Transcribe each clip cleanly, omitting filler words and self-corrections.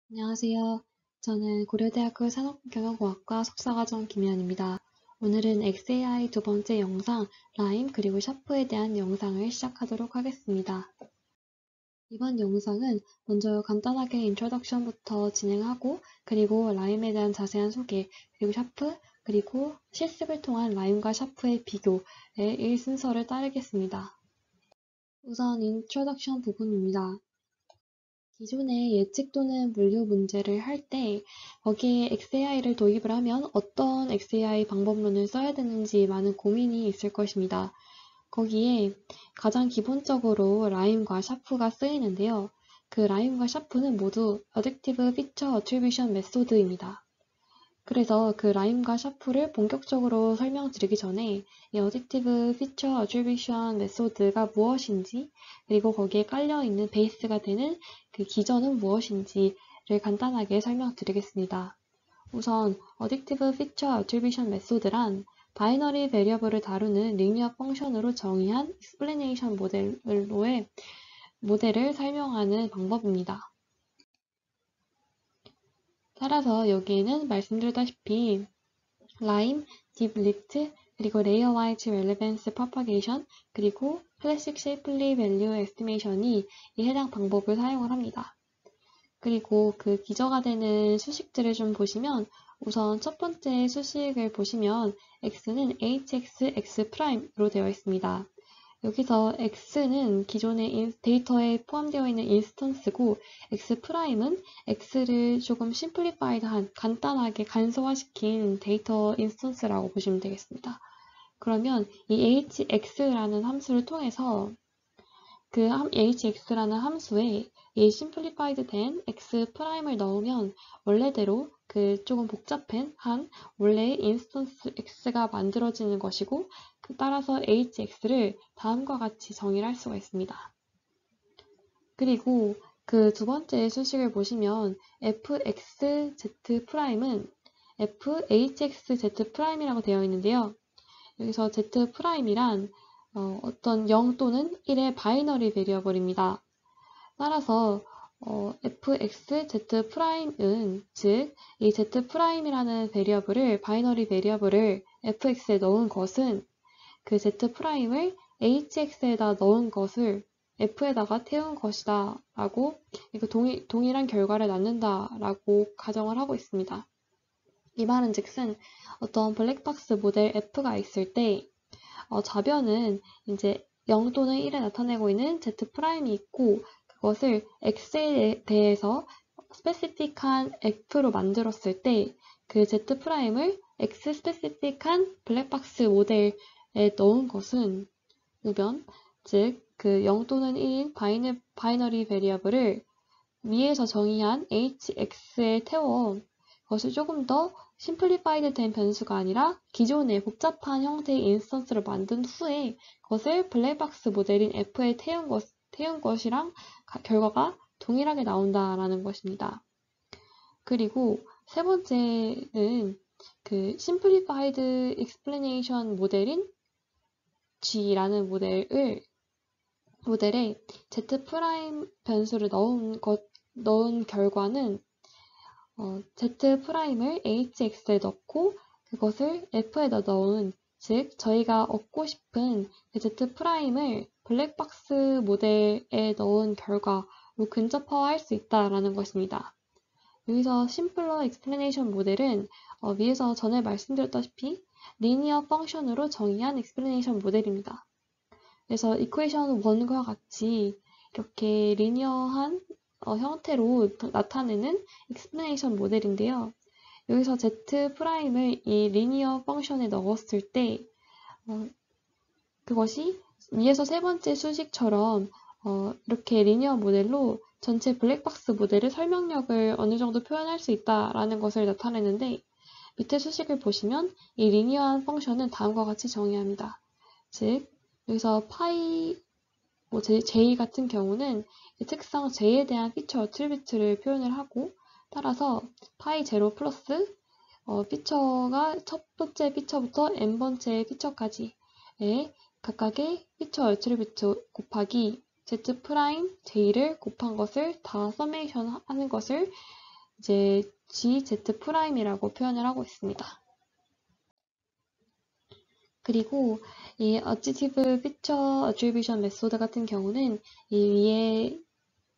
안녕하세요. 저는 고려대학교 산업경영공학과 석사과정 김혜연입니다. 오늘은 XAI 두 번째 영상, 라임 그리고 샤프에 대한 영상을 시작하도록 하겠습니다. 이번 영상은 먼저 간단하게 인트로덕션부터 진행하고 그리고 라임에 대한 자세한 소개, 그리고 샤프, 그리고 실습을 통한 라임과 샤프의 비교의 일 순서를 따르겠습니다. 우선 인트로덕션 부분입니다. 기존의 예측 또는 분류 문제를 할 때 거기에 XAI를 도입을 하면 어떤 XAI 방법론을 써야 되는지 많은 고민이 있을 것입니다. 거기에 가장 기본적으로 라임과 샤프가 쓰이는데요. 그 라임과 샤프는 모두 Additive Feature Attribution Method입니다. 그래서 그 라임과 샤프를 본격적으로 설명드리기 전에 이 Additive Feature Attribution Method가 무엇인지, 그리고 거기에 깔려있는 베이스가 되는 그 기전은 무엇인지를 간단하게 설명드리겠습니다. 우선 Additive Feature Attribution Method란 바이너리 베리어블을 다루는 리니어 펑션으로 정의한 explanation 모델을 설명하는 방법입니다. 따라서 여기에는 말씀드렸다시피 라임, 딥 리프트, 그리고 레이어 와이즈 렐레번스 프로파게이션, 그리고 클래식 쉐이플리 밸류 에스티메이션이 이 해당 방법을 사용을 합니다. 그리고 그 기저가 되는 수식들을 좀 보시면 우선 첫 번째 수식을 보시면 x는 hx, x'으로 되어 있습니다. 여기서 x는 기존의 데이터에 포함되어 있는 인스턴스고 x'은 x를 조금 심플리파이드한 간단하게 간소화시킨 데이터 인스턴스라고 보시면 되겠습니다. 그러면 이 hx라는 함수를 통해서 그 hx라는 함수에 이 심플리파이드 된 x'을 넣으면 원래대로 그 조금 복잡한 원래의 인스턴스 x가 만들어지는 것이고 따라서 hx를 다음과 같이 정의를 할 수가 있습니다. 그리고 그 두 번째 수식을 보시면 fxz'은 fhxz'이라고 되어 있는데요. 여기서 z'이란 어떤 0 또는 1의 바이너리 베리어블입니다. 따라서 fxz'은 즉 이 z'이라는 바이너리 베리어블을 fx에 넣은 것은 그 z'을 hx에다 넣은 것을 f에다가 태운 것이다 라고 동일한 결과를 낳는다 라고 가정을 하고 있습니다. 이 말은 즉슨 어떤 블랙박스 모델 f가 있을 때 좌변은 이제 0 또는 1에 나타내고 있는 z'이 있고 그것을 x에 대해서 스페시픽한 f로 만들었을 때 그 z'을 x 스페시픽한 블랙박스 모델에 넣은 것은 우변, 즉 그 0 또는 1인 바이너리 베리어블을 위에서 정의한 hx에 태워 그것을 조금 더 심플리파이드 된 변수가 아니라 기존의 복잡한 형태의 인스턴스를 만든 후에 그것을 블랙박스 모델인 f에 태운 것이랑 결과가 동일하게 나온다라는 것입니다. 그리고 세 번째는 그 심플리파이드 익스플레네이션 모델인 G라는 모델에 Z 변수를 넣은 결과는 Z'을 hx에 넣고 그것을 f에다 넣은 즉 저희가 얻고 싶은 그 Z'을 블랙박스 모델에 넣은 결과로 근접화할 수 있다라는 것입니다. 여기서 심플러 explanation 모델은 위에서 전에 말씀드렸다시피 리니어 펑션으로 정의한 explanation 모델입니다. 그래서 이퀘이션 1과 같이 이렇게 리니어한 형태로 나타내는 explanation 모델인데요. 여기서 z'을 이 리니어 펑션에 넣었을 때 그것이 위에서 세 번째 수식처럼 이렇게 리니어 모델로 전체 블랙박스 모델의 설명력을 어느 정도 표현할 수 있다라는 것을 나타내는데 밑에 수식을 보시면 이 리니어한 펑션은 다음과 같이 정의합니다. 즉 여기서 파이 j 같은 경우는 특성 j에 대한 피처 어트리뷰트를 표현을 하고 따라서 파이 제로 플러스 피처가 첫 번째 피처부터 n번째 피처까지의 각각의 피처 어트리뷰트 곱하기 z 프라임 j를 곱한 것을 다 서메이션 하는 것을 이제 GZ 프라임이라고 표현을 하고 있습니다. 그리고 이 Additive Feature Attribution Method 같은 경우는 이 위에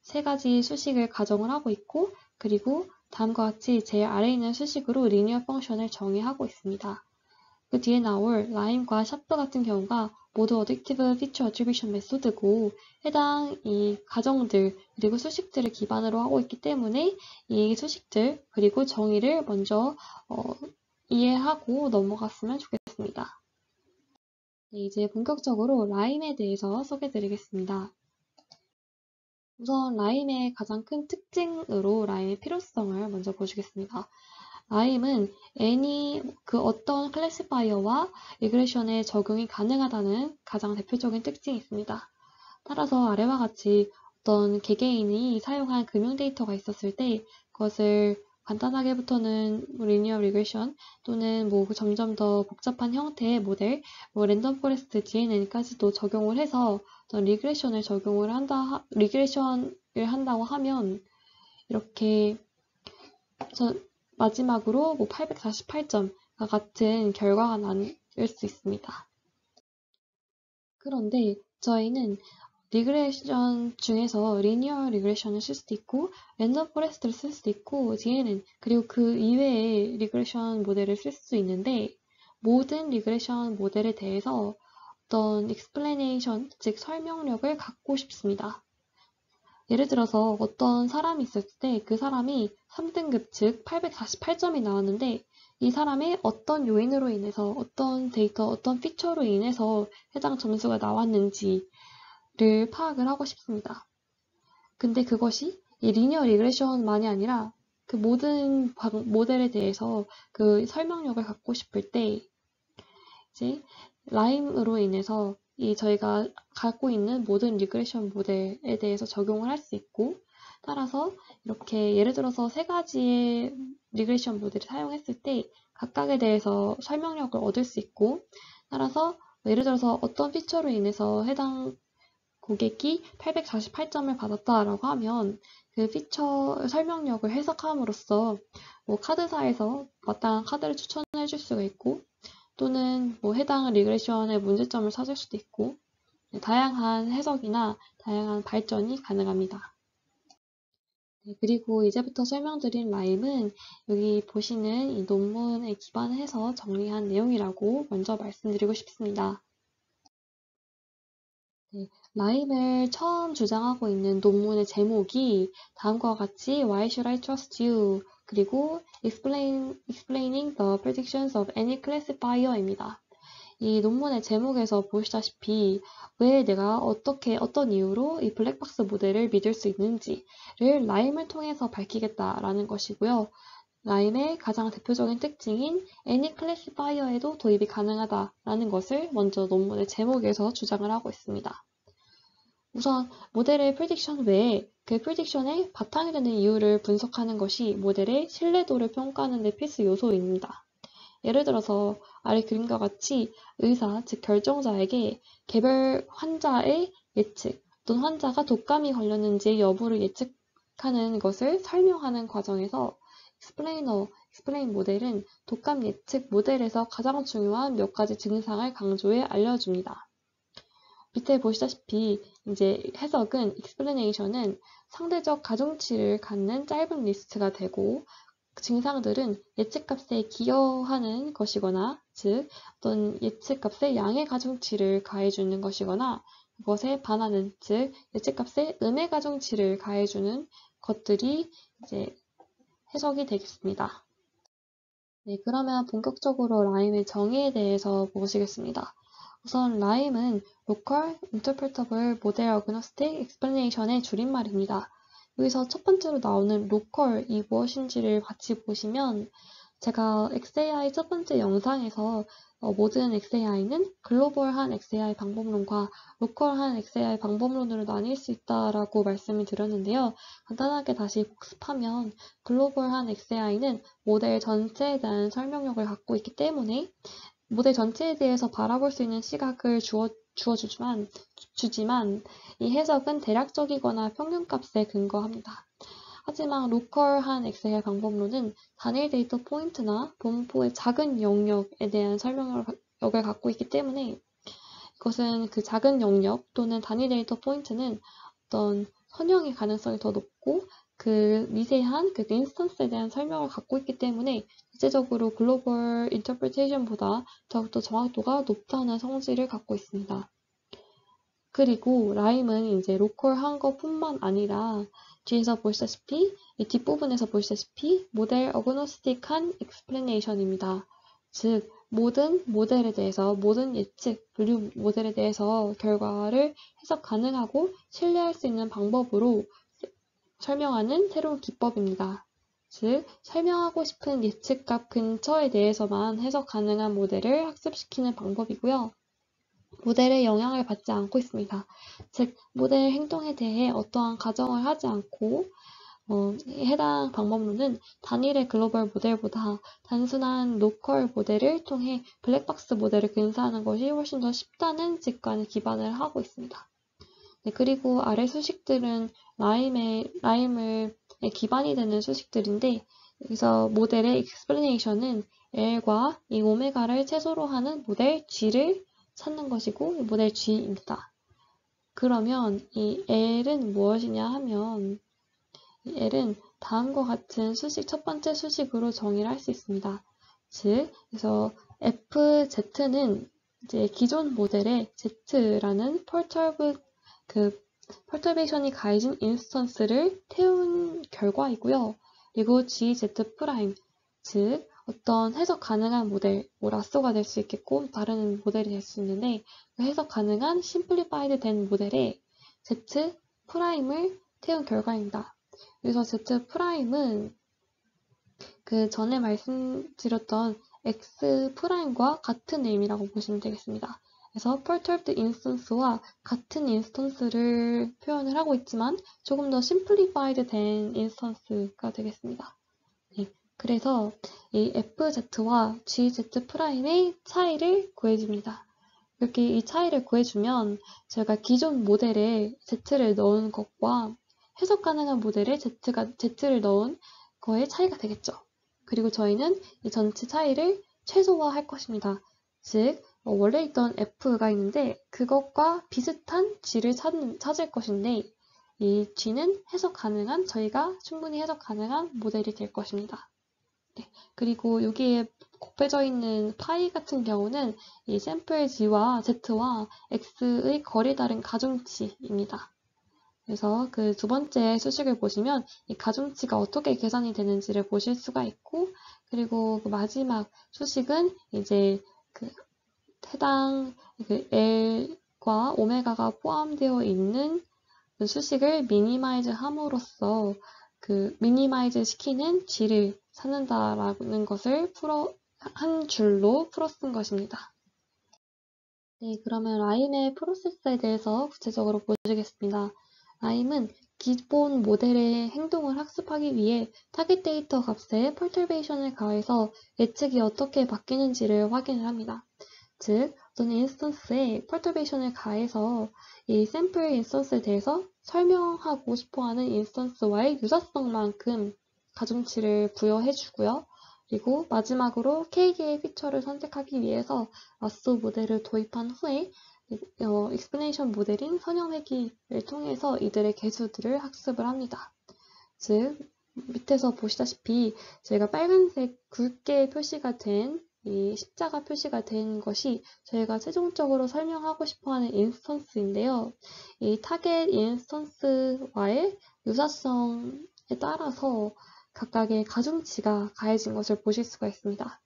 세 가지 수식을 가정을 하고 있고, 그리고 다음과 같이 제일 아래에 있는 수식으로 리니어 펑션을 정의하고 있습니다. 그 뒤에 나올 라임과 샤프 같은 경우가 모두 Additive Feature Attribution Method고 해당 이 가정들 그리고 수식들을 기반으로 하고 있기 때문에 이 수식들 그리고 정의를 먼저 이해하고 넘어갔으면 좋겠습니다. 네, 이제 본격적으로 라임에 대해서 소개해드리겠습니다. 우선 라임의 가장 큰 특징으로 라임의 필요성을 먼저 보시겠습니다. 라임은 어떤 클래시파이어와 리그레션에 적용이 가능하다는 가장 대표적인 특징이 있습니다. 따라서 아래와 같이 어떤 개개인이 사용한 금융 데이터가 있었을 때 그것을 간단하게부터는 리니어 리그레션 또는 점점 더 복잡한 형태의 모델, 랜덤 포레스트 DNN까지도 적용을 해서 어떤 리그레션을 한다고 하면 이렇게 마지막으로 848점과 같은 결과가 나올 수 있습니다. 그런데 저희는 리그레션 중에서 리니어 리그레션을 쓸 수도 있고 랜덤 포레스트를 쓸 수도 있고 DNN 그리고 그 이외의 리그레션 모델을 쓸 수 있는데 모든 리그레션 모델에 대해서 어떤 explanation, 즉 설명력을 갖고 싶습니다. 예를 들어서 어떤 사람이 있었을 때 그 사람이 3등급 즉 848점이 나왔는데 이 사람의 어떤 요인으로 인해서 어떤 데이터, 어떤 피처로 인해서 해당 점수가 나왔는지를 파악을 하고 싶습니다. 근데 그것이 이 리니어 리그레션만이 아니라 그 모든 모델에 대해서 그 설명력을 갖고 싶을 때 이제 라임으로 인해서 저희가 갖고 있는 모든 리그레션 모델에 대해서 적용을 할 수 있고 따라서 이렇게 예를 들어서 세 가지의 리그레션 모델을 사용했을 때 각각에 대해서 설명력을 얻을 수 있고 따라서 예를 들어서 어떤 피처로 인해서 해당 고객이 848점을 받았다라고 하면 그 피처 설명력을 해석함으로써 카드사에서 마땅한 카드를 추천해 줄 수가 있고 또는 해당 리그레션의 문제점을 찾을 수도 있고 다양한 해석이나 다양한 발전이 가능합니다. 네, 그리고 이제부터 설명드린 라임은 여기 보시는 이 논문에 기반해서 정리한 내용이라고 먼저 말씀드리고 싶습니다. 네, 라임을 처음 주장하고 있는 논문의 제목이 다음과 같이 Why should I trust you? 그리고 Explaining the predictions of any classifier입니다. 이 논문의 제목에서 보시다시피 왜 내가 어떤 이유로 이 블랙박스 모델을 믿을 수 있는지를 라임을 통해서 밝히겠다라는 것이고요. 라임의 가장 대표적인 특징인 any classifier에도 도입이 가능하다라는 것을 먼저 논문의 제목에서 주장을 하고 있습니다. 우선 모델의 프리딕션 외에 그 프리딕션의 바탕이 되는 이유를 분석하는 것이 모델의 신뢰도를 평가하는 데 필수 요소입니다. 예를 들어서 아래 그림과 같이 의사, 즉 결정자에게 개별 환자의 예측 또는 환자가 독감이 걸렸는지 여부를 예측하는 것을 설명하는 과정에서 explain 모델은 독감 예측 모델에서 가장 중요한 몇 가지 증상을 강조해 알려줍니다. 밑에 보시다시피 이제 해석은 explanation은 상대적 가중치를 갖는 짧은 리스트가 되고 증상들은 예측값에 기여하는 것이거나 즉 어떤 예측값의 양의 가중치를 가해주는 것이거나 그것에 반하는 즉 예측값의 음의 가중치를 가해주는 것들이 이제 해석이 되겠습니다. 네, 그러면 본격적으로 라임의 정의에 대해서 보시겠습니다. 우선 라임은 Local Interpretable Model Agnostic Explanation의 줄임말입니다. 여기서 첫 번째로 나오는 로컬이 무엇인지를 같이 보시면 제가 XAI 첫 번째 영상에서 모든 XAI는 글로벌한 XAI 방법론과 로컬한 XAI 방법론으로 나뉠 수 있다라고 말씀을 드렸는데요. 간단하게 다시 복습하면 글로벌한 XAI는 모델 전체에 대한 설명력을 갖고 있기 때문에 모델 전체에 대해서 바라볼 수 있는 시각을 주지만 이 해석은 대략적이거나 평균값에 근거합니다. 하지만 로컬한 엑셀 방법론은 단일 데이터 포인트나 분포의 작은 영역에 대한 설명력을 갖고 있기 때문에 이것은 그 작은 영역 또는 단일 데이터 포인트는 어떤 선형의 가능성이 더 높고 그 미세한 그 인스턴스에 대한 설명을 갖고 있기 때문에 실제적으로 글로벌 인터프리테이션보다 더욱더 정확도가 높다는 성질을 갖고 있습니다. 그리고 라임은 이제 로컬한 것뿐만 아니라 뒤에서 보시다시피 이 뒷부분에서 보시다시피 모델 어그노스틱한 explanation 입니다. 즉 모든 모델에 대해서 모든 예측 분류 모델에 대해서 결과를 해석 가능하고 신뢰할 수 있는 방법으로 설명하는 새로운 기법입니다. 즉 설명하고 싶은 예측값 근처에 대해서만 해석 가능한 모델을 학습시키는 방법이고요. 모델의 영향을 받지 않고 있습니다. 즉 모델 행동에 대해 어떠한 가정을 하지 않고 해당 방법론은 단일의 글로벌 모델보다 단순한 로컬 모델을 통해 블랙박스 모델을 근사하는 것이 훨씬 더 쉽다는 직관에 기반을 하고 있습니다. 네, 그리고 아래 수식들은 라임의 기반이 되는 수식들인데 여기서 모델의 explanation은 L과 이 오메가를 최소로 하는 모델 G를 찾는 것이고 모델 G입니다. 그러면 이 L은 무엇이냐 하면 이 L은 다음과 같은 수식, 첫 번째 수식으로 정의를 할 수 있습니다. 즉, 그래서 FZ는 이제 기존 모델의 Z라는 perturbation이 가해진 인스턴스를 태운 결과이고요. 그리고 GZ 프라임, 즉 어떤 해석 가능한 모델, 라쏘가 될 수 있겠고 다른 모델이 될 수 있는데 그 해석 가능한 심플리파이드 된 모델에 Z 프라임을 태운 결과입니다. 그래서 Z 프라임은 그 전에 말씀드렸던 X 프라임과 같은 의미라고 보시면 되겠습니다. 그래서 perturbed instance와 같은 인스턴스를 표현을 하고 있지만 조금 더 simplified 된 인스턴스가 되겠습니다. 네, 그래서 이 FZ와 GZ 프라임의 차이를 구해줍니다. 이렇게 이 차이를 구해주면 저희가 기존 모델에 Z를 넣은 것과 해석 가능한 모델에 Z를 넣은 거의 차이가 되겠죠. 그리고 저희는 이 전체 차이를 최소화할 것입니다. 즉 원래 있던 F가 있는데 그것과 비슷한 G를 찾을 것인데 이 G는 해석 가능한, 저희가 충분히 해석 가능한 모델이 될 것입니다. 네, 그리고 여기에 곱해져 있는 파이 같은 경우는 이 샘플 G와 Z와 X의 거리 다른 가중치입니다. 그래서 그 두 번째 수식을 보시면 이 가중치가 어떻게 계산이 되는지를 보실 수가 있고, 그리고 그 마지막 수식은 이제 그 해당 그 L과 오메가가 포함되어 있는 그 수식을 미니마이즈 함으로써 그 미니마이즈 시키는 G를 찾는다라는 것을 한 줄로 풀어 쓴 것입니다. 네, 그러면 라임의 프로세스에 대해서 구체적으로 보시겠습니다. 라임은 기본 모델의 행동을 학습하기 위해 타겟 데이터 값에 perturbation을 가해서 예측이 어떻게 바뀌는지를 확인을 합니다. 즉, 어떤 인스턴스에 perturbation을 가해서 이 샘플 인스턴스에 대해서 설명하고 싶어하는 인스턴스와의 유사성만큼 가중치를 부여해주고요. 그리고 마지막으로 KD의 피처를 선택하기 위해서 라쏘 모델을 도입한 후에 explanation 모델인 선형회귀를 통해서 이들의 개수들을 학습을 합니다. 즉, 밑에서 보시다시피 저희가 빨간색 굵게 표시가 된 이 십자가 표시가 된 것이 저희가 최종적으로 설명하고 싶어하는 인스턴스인데요. 이 타겟 인스턴스와의 유사성에 따라서 각각의 가중치가 가해진 것을 보실 수가 있습니다.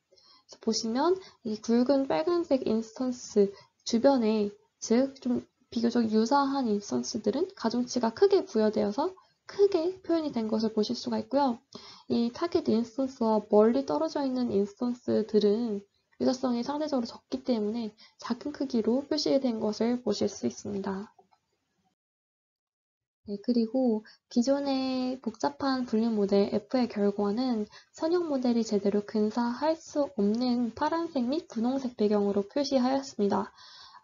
그래서 보시면 이 굵은 빨간색 인스턴스 주변에, 즉 좀 비교적 유사한 인스턴스들은 가중치가 크게 부여되어서 크게 표현이 된 것을 보실 수가 있고요. 이 타겟 인스턴스와 멀리 떨어져 있는 인스턴스들은 유사성이 상대적으로 적기 때문에 작은 크기로 표시된 것을 보실 수 있습니다. 네, 그리고 기존의 복잡한 분류 모델 F의 결과는 선형 모델이 제대로 근사할 수 없는 파란색 및 분홍색 배경으로 표시하였습니다.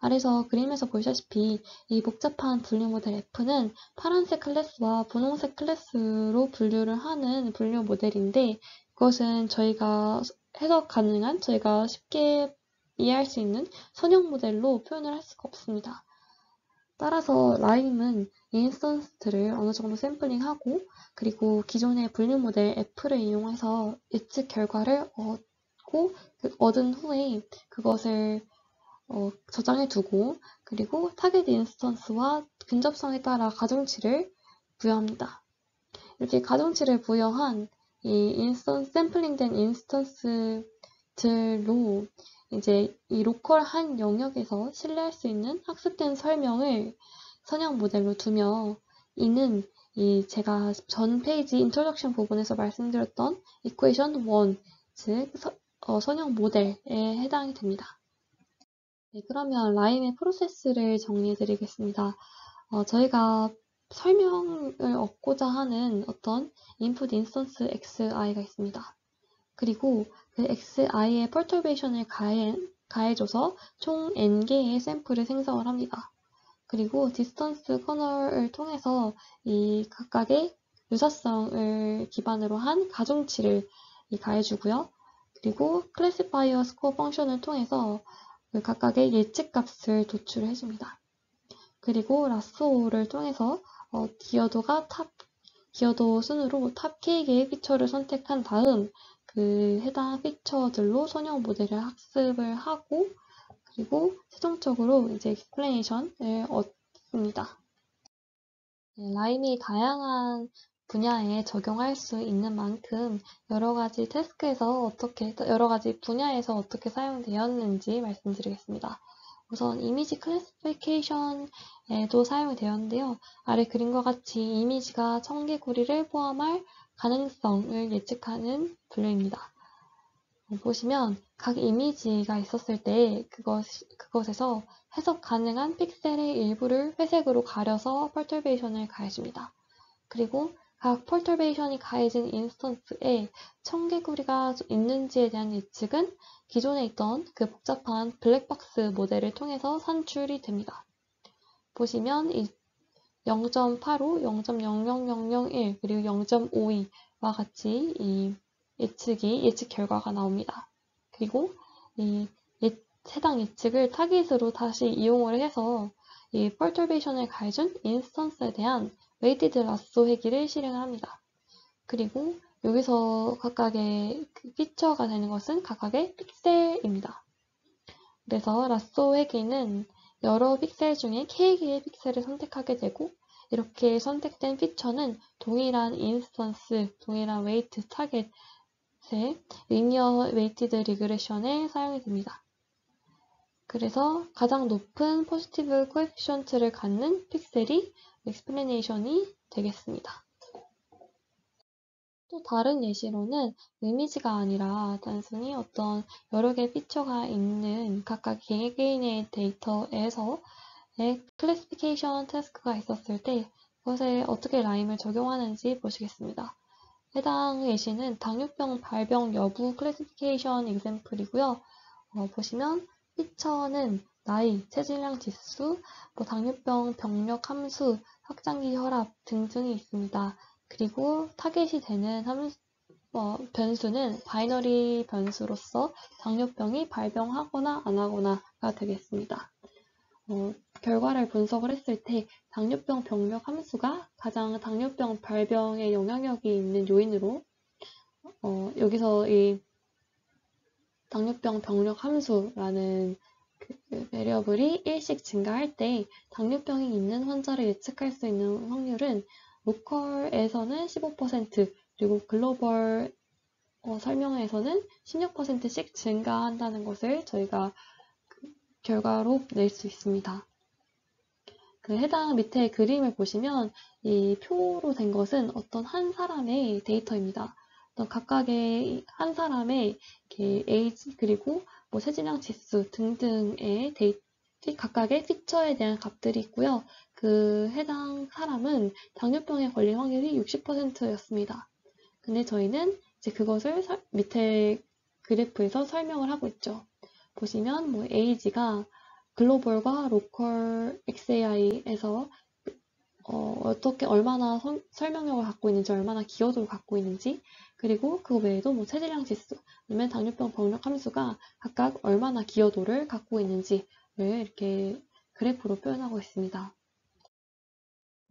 아래서 그림에서 보시다시피 이 복잡한 분류 모델 F는 파란색 클래스와 분홍색 클래스로 분류를 하는 분류 모델인데 그것은 저희가 해석 가능한, 저희가 쉽게 이해할 수 있는 선형 모델로 표현을 할 수가 없습니다. 따라서 라임은 인스턴스를 어느 정도 샘플링하고 그리고 기존의 분류 모델 F를 이용해서 예측 결과를 얻고 얻은 후에 그것을 저장해 두고 그리고 타겟 인스턴스와 근접성에 따라 가중치를 부여합니다. 이렇게 가중치를 부여한 이 샘플링된 인스턴스들로 이제 이 로컬한 영역에서 신뢰할 수 있는 학습된 설명을 선형 모델로 두며 이는 제가 전 페이지 인트로덕션 부분에서 말씀드렸던 이퀘이션 1, 즉 선형 모델에 해당이 됩니다. 네, 그러면 라임의 프로세스를 정리해 드리겠습니다. 저희가 설명을 얻고자 하는 어떤 input instance xi가 있습니다. 그리고 그 xi의 perturbation을 가해줘서 총 n개의 샘플을 생성을 합니다. 그리고 distance kernel을 통해서 이 각각의 유사성을 기반으로 한 가중치를 가해주고요. 그리고 classifier score 펑션을 통해서 그 각각의 예측값을 도출해줍니다. 그리고 라쏘를 통해서 기여도 순으로 탑 K개의 피처를 선택한 다음 그 해당 피처들로 선형 모델을 학습을 하고 그리고 최종적으로 이제 explanation을 얻습니다. 네, 라임이 다양한 분야에 적용할 수 있는 만큼 여러 가지 분야에서 어떻게 사용되었는지 말씀드리겠습니다. 우선 이미지 클래시피케이션에도 사용이 되었는데요. 아래 그림과 같이 이미지가 청개구리를 포함할 가능성을 예측하는 분류입니다. 보시면 각 이미지가 있었을 때 그것에서 해석 가능한 픽셀의 일부를 회색으로 가려서 perturbation을 가해줍니다. 그리고 각 perturbation이 가해진 인스턴스에 청개구리가 있는지에 대한 예측은 기존에 있던 그 복잡한 블랙박스 모델을 통해서 산출이 됩니다. 보시면 이 0.85, 0.00001 그리고 0.52와 같이 이 예측 결과가 나옵니다. 그리고 이 해당 예측을 타깃으로 다시 이용을 해서 이 perturbation을 가해준 인스턴스에 대한 weighted lasso 회기를 실행을 합니다. 그리고 여기서 각각의 피처가 되는 것은 각각의 픽셀입니다. 그래서 라쏘 회기는 여러 픽셀 중에 K개의 픽셀을 선택하게 되고 이렇게 선택된 피처는 동일한 인스턴스, 동일한 웨이트 타겟의 리니어 웨이티드 리그레션에 사용이 됩니다. 그래서 가장 높은 포지티브 코에피션트를 갖는 픽셀이 explanation이 되겠습니다. 또 다른 예시로는 이미지가 아니라 단순히 어떤 여러 개의 피처가 있는 각각 개개인의 데이터에서의 클래시피케이션 태스크가 있었을 때 그것에 어떻게 라임을 적용하는지 보시겠습니다. 해당 예시는 당뇨병 발병 여부 클래시피케이션 example이고요. 보시면 피처는 나이, 체질량 지수, 당뇨병 병력 함수, 확장기 혈압 등등이 있습니다. 그리고 타겟이 되는 변수는 바이너리 변수로서 당뇨병이 발병하거나 안 하거나가 되겠습니다. 결과를 분석을 했을 때 당뇨병 병력 함수가 가장 당뇨병 발병에 영향력이 있는 요인으로 여기서 이 당뇨병 병력 함수라는 베리어블이 1씩 증가할 때 당뇨병이 있는 환자를 예측할 수 있는 확률은 로컬에서는 15% 그리고 글로벌 설명에서는 16%씩 증가한다는 것을 저희가 결과로 낼 수 있습니다. 그 해당 밑에 그림을 보시면 이 표로 된 것은 어떤 한 사람의 데이터입니다. 각각의 한 사람의 에이지 그리고 체질량 지수 등등의 각각의 피처에 대한 값들이 있고요. 그 해당 사람은 당뇨병에 걸릴 확률이 60%였습니다. 근데 저희는 이제 그것을 밑에 그래프에서 설명을 하고 있죠. 보시면 에이지가 글로벌과 로컬 XAI에서 어떻게 얼마나 설명력을 갖고 있는지, 얼마나 기여도를 갖고 있는지, 그리고 그거 외에도 뭐 체질량 지수, 아니면 당뇨병 병력 함수가 각각 얼마나 기여도를 갖고 있는지를 이렇게 그래프로 표현하고 있습니다.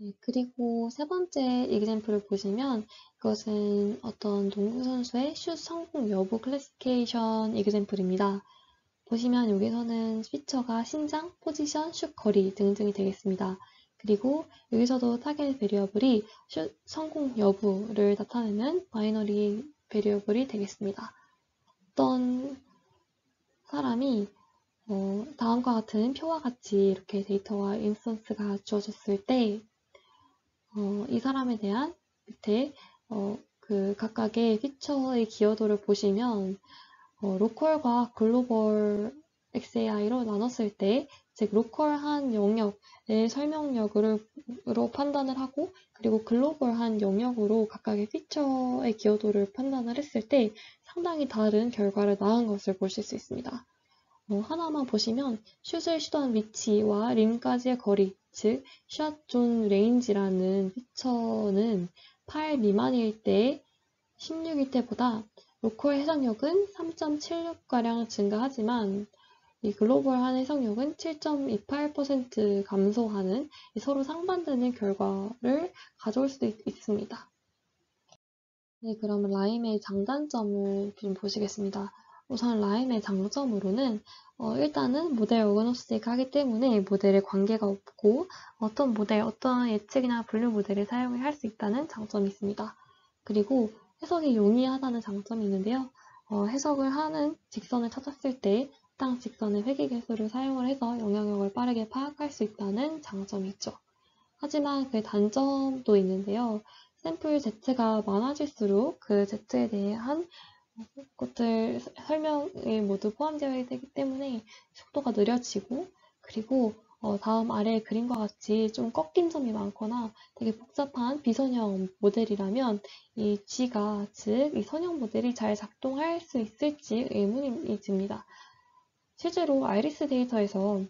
네, 그리고 세 번째 이그젬플을 보시면 이것은 어떤 농구 선수의 슛 성공 여부 클래시피케이션 이그젬플입니다. 보시면 여기서는 피처가 신장, 포지션, 슛 거리 등등이 되겠습니다. 그리고 여기서도 타겟 베리어블이 슛 성공 여부를 나타내는 바이너리 베리어블이 되겠습니다. 어떤 사람이 다음과 같은 표와 같이 이렇게 데이터와 인스턴스가 주어졌을 때 이 사람에 대한 밑에 그 각각의 피처의 기여도를 보시면 로컬과 글로벌 XAI로 나눴을 때, 즉 로컬한 영역의 설명력으로 판단을 하고, 그리고 글로벌한 영역으로 각각의 피처의 기여도를 판단을 했을 때 상당히 다른 결과를 낳은 것을 보실 수 있습니다. 하나만 보시면 슛을 시도한 위치와 림까지의 거리, 즉 샷존 레인지라는 피처는 8 미만일 때 16일 때보다 로컬 해상력은 3.76가량 증가하지만 이 글로벌한 해상력은 7.28% 감소하는 서로 상반되는 결과를 가져올 수도 있습니다. 네, 그러면 라임의 장단점을 좀 보시겠습니다. 우선 라임의 장점으로는 일단은 모델 어그노스틱하기 때문에 모델에 관계가 없고 어떤 예측이나 분류 모델을 사용을 할 수 있다는 장점이 있습니다. 그리고 해석이 용이하다는 장점이 있는데요. 해석을 하는 직선을 찾았을 때 해당 직선의 회귀계수를 사용을 해서 영향력을 빠르게 파악할 수 있다는 장점이 있죠. 하지만 그 단점도 있는데요. 샘플 Z가 많아질수록 그 Z에 대한 것들 설명이 모두 포함되어야 되기 때문에 속도가 느려지고, 그리고 다음 아래 그림과 같이 좀 꺾인 점이 많거나 되게 복잡한 비선형 모델이라면 이 G가, 즉 이 선형 모델이 잘 작동할 수 있을지 의문이 듭니다. 실제로 아이리스 데이터에서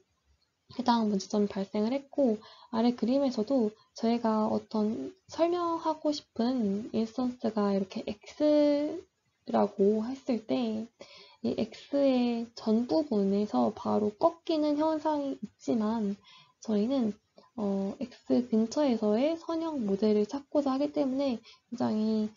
해당 문제점이 발생을 했고, 아래 그림에서도 저희가 어떤 설명하고 싶은 인스턴스가 이렇게 X라고 했을 때 이 X의 전 부분에서 바로 꺾이는 현상이 있지만 저희는 X 근처에서의 선형 모델을 찾고자 하기 때문에 굉장히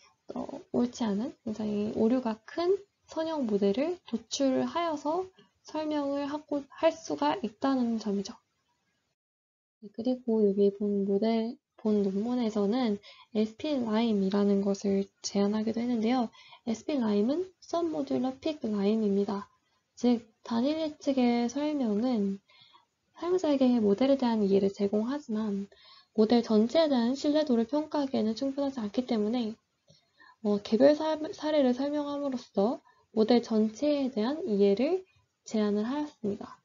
옳지 않은, 굉장히 오류가 큰 선형 모델을 도출하여서 설명을 할 수가 있다는 점이죠. 그리고 여기 본 논문에서는 SPLIME이라는 것을 제안하기도 했는데요. SPLIME은 Submodular Peak Lime입니다. 즉, 단일 예측의 설명은 사용자에게 모델에 대한 이해를 제공하지만 모델 전체에 대한 신뢰도를 평가하기에는 충분하지 않기 때문에 개별 사례를 설명함으로써 모델 전체에 대한 이해를 제안을 하였습니다.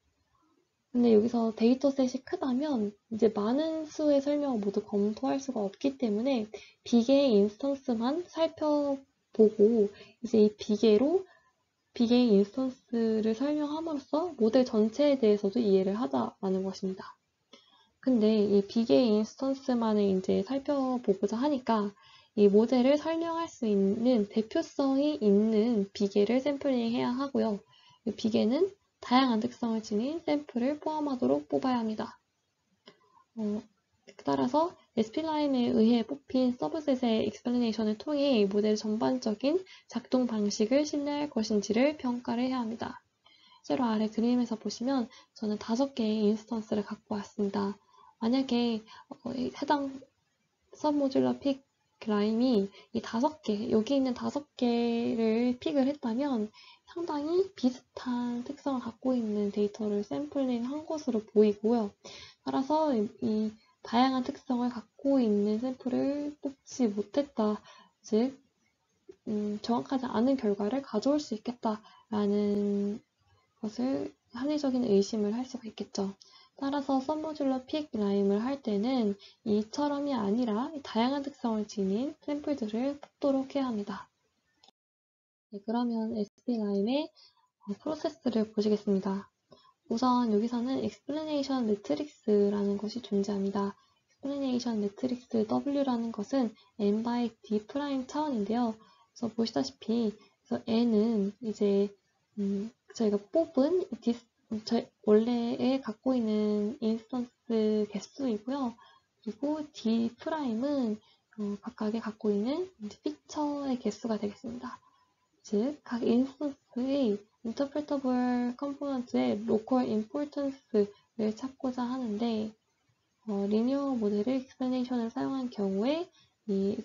근데 여기서 데이터셋이 크다면 이제 많은 수의 설명을 모두 검토할 수가 없기 때문에 비계의 인스턴스만 살펴보고 이제 이 비계의 인스턴스를 설명함으로써 모델 전체에 대해서도 이해를 하자라는 것입니다. 근데 이 비계의 인스턴스만을 이제 살펴보고자 하니까 이 모델을 설명할 수 있는 대표성이 있는 비계를 샘플링 해야 하고요. 이 비계는 다양한 특성을 지닌 샘플을 포함하도록 뽑아야 합니다. 따라서 SPLIM에 의해 뽑힌 서브셋의 익스플레이션을 통해 모델 전반적인 작동 방식을 신뢰할 것인지를 평가를 해야 합니다. 실제로 아래 그림에서 보시면 저는 5개의 인스턴스를 갖고 왔습니다. 만약에 해당 서브모듈러 픽 라임이 이 5개, 여기 있는 5개를 픽을 했다면 상당히 비슷한 특성을 갖고 있는 데이터를 샘플링 한 것으로 보이고요. 따라서 이 다양한 특성을 갖고 있는 샘플을 뽑지 못했다. 즉, 정확하지 않은 결과를 가져올 수 있겠다라는 것을 합리적인 의심을 할 수가 있겠죠. 따라서 서브모듈러 픽 라임을 할 때는 이처럼이 아니라 다양한 특성을 지닌 샘플들을 뽑도록 해야 합니다. 네, 그러면 SP 라임의 프로세스를 보시겠습니다. 우선 여기서는 explanation matrix라는 것이 존재합니다. explanation matrix W라는 것은 n by d 프라임 차원인데요. 그래서 보시다시피 그래서 n은 이제 저희가 뽑은 원래에 갖고 있는 인스턴스 개수이고요. 그리고 d 프라임은 각각에 갖고 있는 피처의 개수가 되겠습니다. 즉, 각 인스턴스의 interpretable component의 local importance를 찾고자 하는데, 리니어 모델의 explanation을 사용한 경우에 이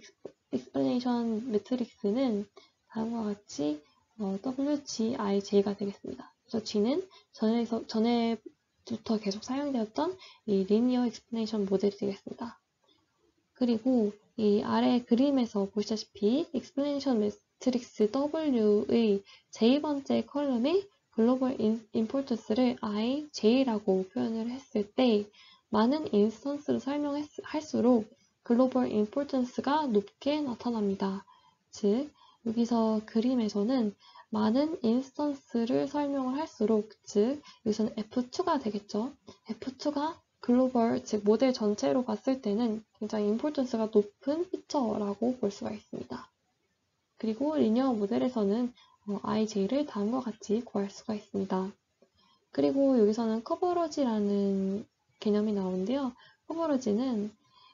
explanation matrix는 다음과 같이 WGIJ가 되겠습니다. 그래서 G는 전에부터 계속 사용되었던 이 linear explanation 모델이 되겠습니다. 그리고 이 아래 그림에서 보시다시피 explanation matrix W의 J번째 컬럼의 글로벌 importance를 IJ라고 표현을 했을 때 많은 인스턴스를 설명할수록 글로벌 importance가 높게 나타납니다. 즉, 여기서 그림에서는 많은 인스턴스를 설명을 할수록, 즉, 여기서는 F2가 되겠죠. F2가 글로벌, 즉 모델 전체로 봤을 때는 굉장히 임포턴스가 높은 피처라고 볼 수가 있습니다. 그리고 리니어 모델에서는 IJ를 다음과 같이 구할 수가 있습니다. 그리고 여기서는 커버러지라는 개념이 나오는데요. 커버러지는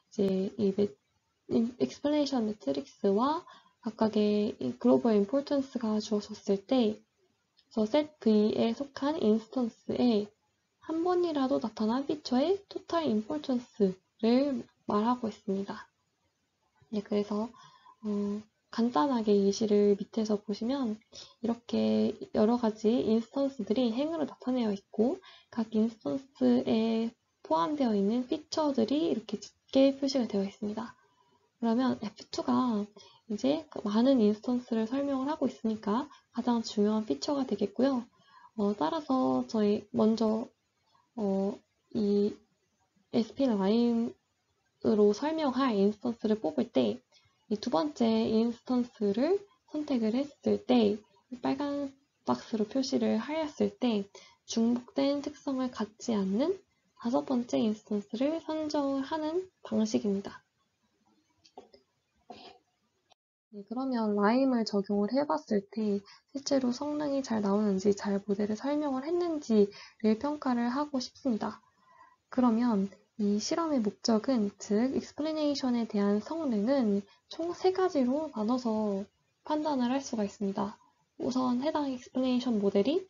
이제 이 explanation matrix와 각각의 글로벌 임포턴스가 주어졌을 때, 그래서 set V에 속한 인스턴스에 한 번이라도 나타난 피처의 total importance를 말하고 있습니다. 네, 그래서 간단하게 예시를 밑에서 보시면 이렇게 여러 가지 인스턴스들이 행으로 나타내어 있고 각 인스턴스에 포함되어 있는 피처들이 이렇게 짙게 표시가 되어 있습니다. 그러면 F2가 이제 많은 인스턴스를 설명을 하고 있으니까 가장 중요한 피처가 되겠고요. 따라서 저희 먼저 이 SP 라인으로 설명할 인스턴스를 뽑을 때 이 두 번째 인스턴스를 선택을 했을 때 빨간 박스로 표시를 하였을 때 중복된 특성을 갖지 않는 다섯 번째 인스턴스를 선정을 하는 방식입니다. 네, 그러면 라임을 적용을 해봤을 때 실제로 성능이 잘 나오는지 잘 모델을 설명을 했는지를 평가를 하고 싶습니다. 그러면 이 실험의 목적은, 즉 explanation에 대한 성능은 총 3가지로 나눠서 판단을 할 수가 있습니다. 우선 해당 explanation 모델이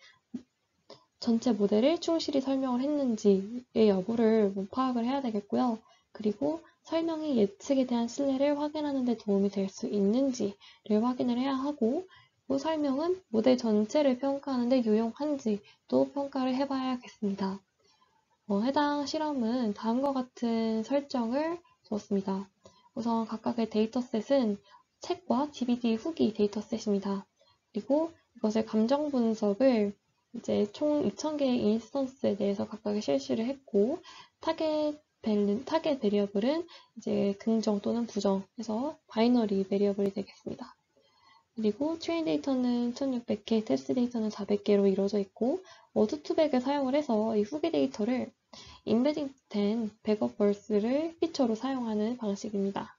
전체 모델을 충실히 설명을 했는지의 여부를 파악을 해야 되겠고요. 그리고 설명이 예측에 대한 신뢰를 확인하는 데 도움이 될 수 있는지를 확인을 해야 하고, 그 설명은 모델 전체를 평가하는 데 유용한지 또 평가를 해봐야겠습니다. 해당 실험은 다음과 같은 설정을 주었습니다. 우선 각각의 데이터셋은 책과 DVD 후기 데이터셋입니다. 그리고 이것의 감정 분석을 이제 총 2000개의 인스턴스에 대해서 각각의 실시를 했고, 타겟 베리어블은 이제 긍정 또는 부정 해서 바이너리 베리어블이 되겠습니다. 그리고 트레인 데이터는 1600개, 테스트 데이터는 400개로 이루어져 있고, 워드2백을 사용을 해서 이 후기 데이터를 인베딩된 백업 벌스를 피처로 사용하는 방식입니다.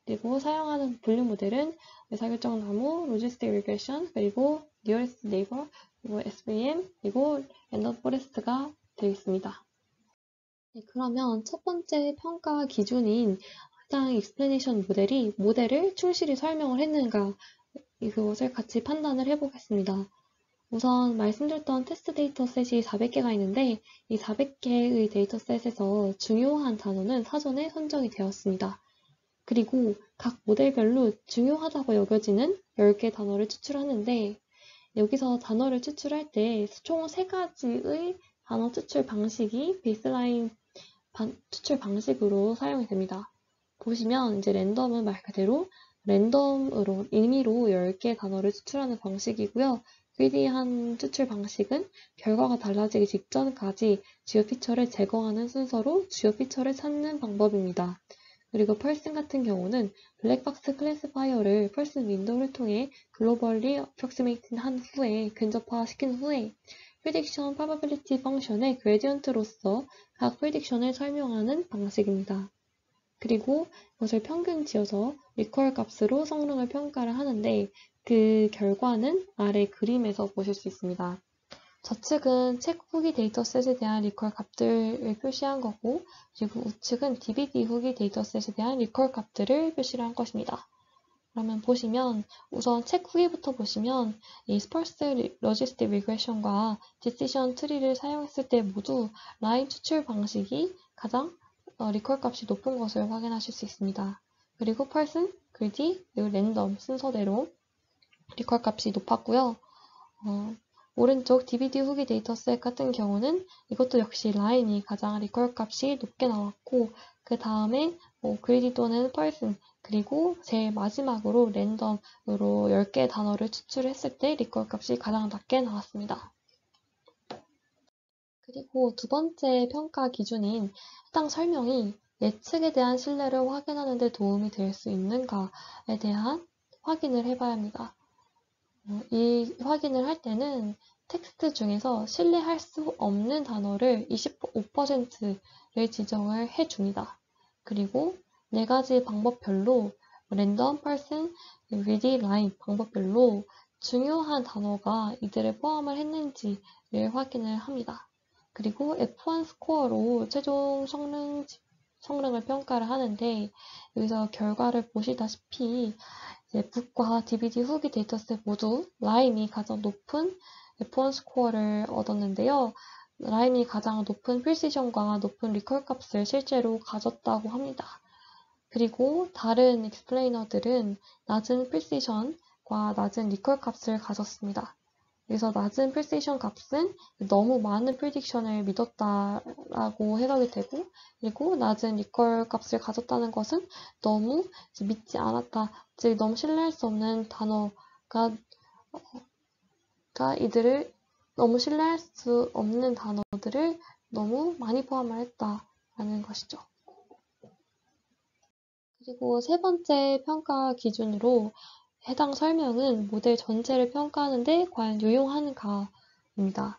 그리고 사용하는 분류 모델은 의사결정 나무, 로지스틱 리그레션, 그리고 니어리스트 네이버, 그리고 SVM, 그리고 랜덤 포레스트가 되겠습니다. 네, 그러면 첫 번째 평가 기준인 해당 익스플레이션 모델이 모델을 충실히 설명을 했는가, 이것을 같이 판단을 해보겠습니다. 우선 말씀드렸던 테스트 데이터셋이 400개가 있는데 이 400개의 데이터셋에서 중요한 단어는 사전에 선정이 되었습니다. 그리고 각 모델별로 중요하다고 여겨지는 10개 단어를 추출하는데, 여기서 단어를 추출할 때 총 3가지의 단어 추출 방식이 베이스라인 추출 방식으로 사용이 됩니다. 보시면 이제 랜덤은 말 그대로 랜덤으로 임의로 10개 단어를 추출하는 방식이고요. greedy한 추출 방식은 결과가 달라지기 직전까지 주요 피처를 제거하는 순서로 주요 피처를 찾는 방법입니다. 그리고 펄슨 같은 경우는 블랙박스 클래시파이어를 펄슨 윈도우를 통해 글로벌리 어프록시메이팅 한 후에 근접화시킨 후에 prediction probability 펑션의 그레디언트로서 각 prediction을 설명하는 방식입니다. 그리고 이것을 평균 지어서 리콜 값으로 성능을 평가를 하는데 그 결과는 아래 그림에서 보실 수 있습니다. 좌측은 책 후기 데이터셋에 대한 리콜 값들을 표시한 거고, 그리고 우측은 DVD 후기 데이터셋에 대한 리콜 값들을 표시를 한 것입니다. 그러면 보시면 우선 책 후기부터 보시면 이 스펄스 로지스틱 리그레션과 디시전 트리를 사용했을 때 모두 라인 추출 방식이 가장 리콜 값이 높은 것을 확인하실 수 있습니다. 그리고 펄슨, 그리디, 그리고 랜덤 순서대로 리콜 값이 높았고요. 오른쪽 DVD 후기 데이터셋 같은 경우는 이것도 역시 라인이 가장 리콜 값이 높게 나왔고, 그 다음에 그리디 또는 펄슨, 그리고 제일 마지막으로 랜덤으로 10개의 단어를 추출했을 때 리콜 값이 가장 낮게 나왔습니다. 그리고 두 번째 평가 기준인 해당 설명이 예측에 대한 신뢰를 확인하는 데 도움이 될 수 있는가에 대한 확인을 해봐야 합니다. 이 확인을 할 때는 텍스트 중에서 신뢰할 수 없는 단어를 25%를 지정을 해줍니다. 그리고 네 가지 방법별로 랜덤, 펄슨, 리디, 라인 방법별로 중요한 단어가 이들을 포함을 했는지를 확인을 합니다. 그리고 F1 스코어로 최종 성능을 평가를 하는데 여기서 결과를 보시다시피 북과 DVD 후기 데이터셋 모두 라임이 가장 높은 F1 스코어를 얻었는데요. 라임이 가장 높은 프리시전과 높은 리콜 값을 실제로 가졌다고 합니다. 그리고 다른 익스플레이너들은 낮은 프리시전과 낮은 리콜 값을 가졌습니다. 그래서 낮은 프리시전 값은 너무 많은 프리딕션을 믿었다라고 해석이 되고, 그리고 낮은 리콜 값을 가졌다는 것은 너무 믿지 않았다, 즉 너무 신뢰할 수 없는 단어가 이들을 너무 신뢰할 수 없는 단어들을 너무 많이 포함을 했다라는 것이죠. 그리고 세 번째 평가 기준으로 해당 설명은 모델 전체를 평가하는데 과연 유용한가입니다.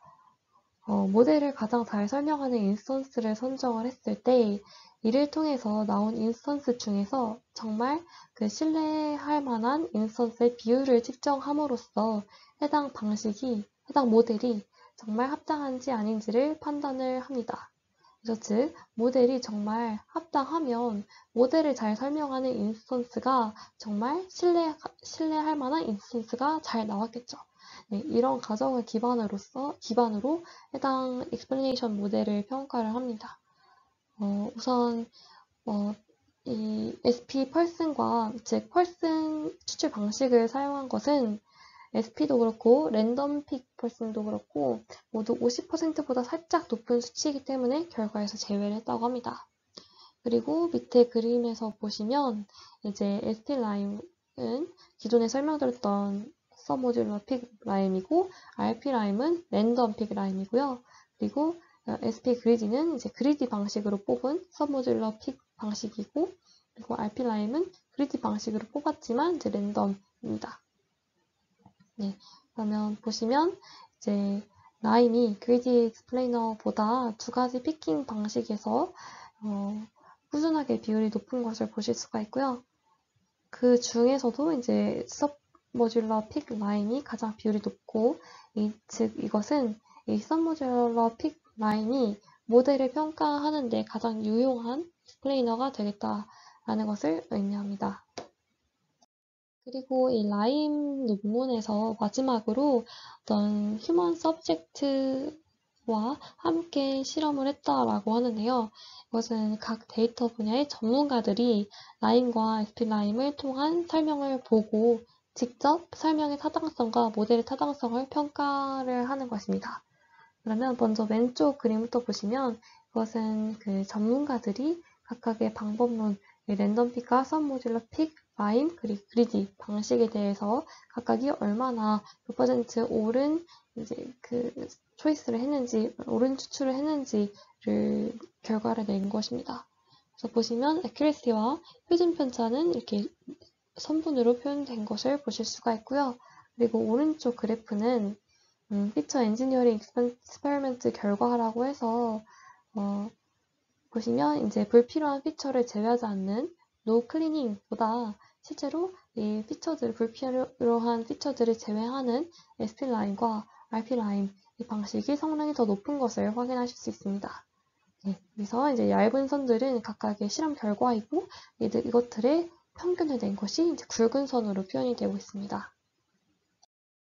모델을 가장 잘 설명하는 인스턴스를 선정을 했을 때 이를 통해서 나온 인스턴스 중에서 정말 그 신뢰할 만한 인스턴스의 비율을 측정함으로써 해당 모델이 정말 합당한지 아닌지를 판단을 합니다. 그래서 즉, 모델이 정말 합당하면 모델을 잘 설명하는 인스턴스가 정말 신뢰할 만한 인스턴스가 잘 나왔겠죠. 네, 이런 가정을 기반으로 해당 explanation 모델을 평가를 합니다. 우선 이 SP 펄슨과 즉 펄슨 추출 방식을 사용한 것은 SP도 그렇고 랜덤 픽 펄슨도 그렇고 모두 50%보다 살짝 높은 수치이기 때문에 결과에서 제외를 했다고 합니다. 그리고 밑에 그림에서 보시면 이제 SP 라임은 기존에 설명드렸던 서모듈러 픽 라임이고 RP 라임은 랜덤 픽 라임이고요. 그리고 SP 그리디는 이제 그리디 방식으로 뽑은 서모듈러 픽 방식이고, 그리고 RP 라임은 그리디 방식으로 뽑았지만 이제 랜덤입니다. 네, 그러면 보시면 이제 라임이 그리디 익스플레이너보다 두 가지 피킹 방식에서 꾸준하게 비율이 높은 것을 보실 수가 있고요. 그 중에서도 이제 서모듈러 픽 라임이 가장 비율이 높고, 즉 이것은 이 서모듈러 픽 라임이 모델을 평가하는데 가장 유용한 익스플레이너가 되겠다라는 것을 의미합니다. 그리고 이 라임 논문에서 마지막으로 어떤 휴먼 서브젝트와 함께 실험을 했다라고 하는데요. 이것은 각 데이터 분야의 전문가들이 라임과 SP-라임을 통한 설명을 보고 직접 설명의 타당성과 모델의 타당성을 평가를 하는 것입니다. 그러면 먼저 왼쪽 그림부터 보시면 이것은 그 전문가들이 각각의 방법론, 랜덤 픽과 서모듈러 픽, 라임, 그리고 그리디 방식에 대해서 각각이 얼마나 몇 퍼센트 옳은 이제 그 초이스를 했는지, 옳은 추출을 했는지를 결과를 낸 것입니다. 그래서 보시면 accuracy와 표준 편차는 이렇게 선분으로 표현된 것을 보실 수가 있고요. 그리고 오른쪽 그래프는 피처 엔지니어링 익스페리먼트 결과라고 해서 보시면 이제 불필요한 피처를 제외하지 않는 노 클리닝보다 실제로 이 피처들, 불필요한 피처들을 제외하는 SP 라인과 RP 라인 이 방식이 성능이 더 높은 것을 확인하실 수 있습니다. 네, 그래서 이제 얇은 선들은 각각의 실험 결과이고 이것들의 평균을 낸 것이 이제 굵은 선으로 표현이 되고 있습니다.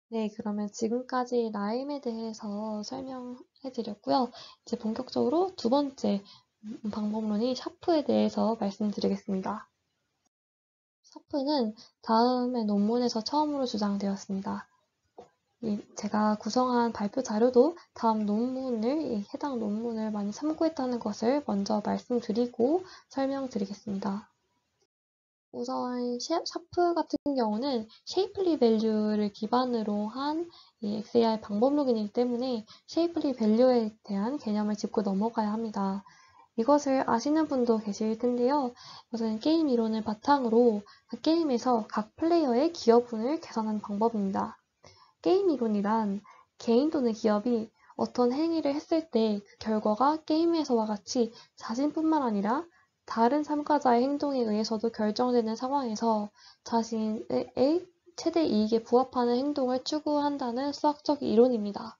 네, 그러면 지금까지 라임에 대해서 설명해 드렸고요. 이제 본격적으로 두 번째 방법론이 샤프에 대해서 말씀드리겠습니다. 샤프는 다음의 논문에서 처음으로 주장되었습니다. 제가 구성한 발표 자료도 다음 논문을, 해당 논문을 많이 참고했다는 것을 먼저 말씀드리고 설명드리겠습니다. 우선 샤프 같은 경우는 쉐이플리 밸류를 기반으로 한 이 XAI 방법론이기 때문에 쉐이플리 밸류에 대한 개념을 짚고 넘어가야 합니다. 이것을 아시는 분도 계실 텐데요. 이것은 게임 이론을 바탕으로 그 게임에서 각 플레이어의 기여분을 계산하는 방법입니다. 게임 이론이란 개인 또는 기업이 어떤 행위를 했을 때 그 결과가 게임에서와 같이 자신뿐만 아니라 다른 참가자의 행동에 의해서도 결정되는 상황에서 자신의 최대 이익에 부합하는 행동을 추구한다는 수학적 이론입니다.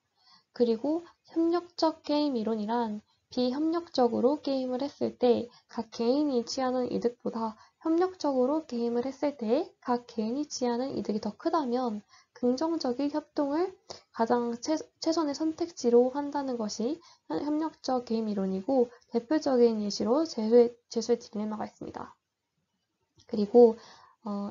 그리고 협력적 게임 이론이란 비협력적으로 게임을 했을 때 각 개인이 취하는 이득보다 협력적으로 게임을 했을 때 각 개인이 취하는 이득이 더 크다면 긍정적인 협동을 가장 최선의 선택지로 한다는 것이 협력적 게임 이론이고 대표적인 예시로 죄수의 딜레마가 있습니다. 그리고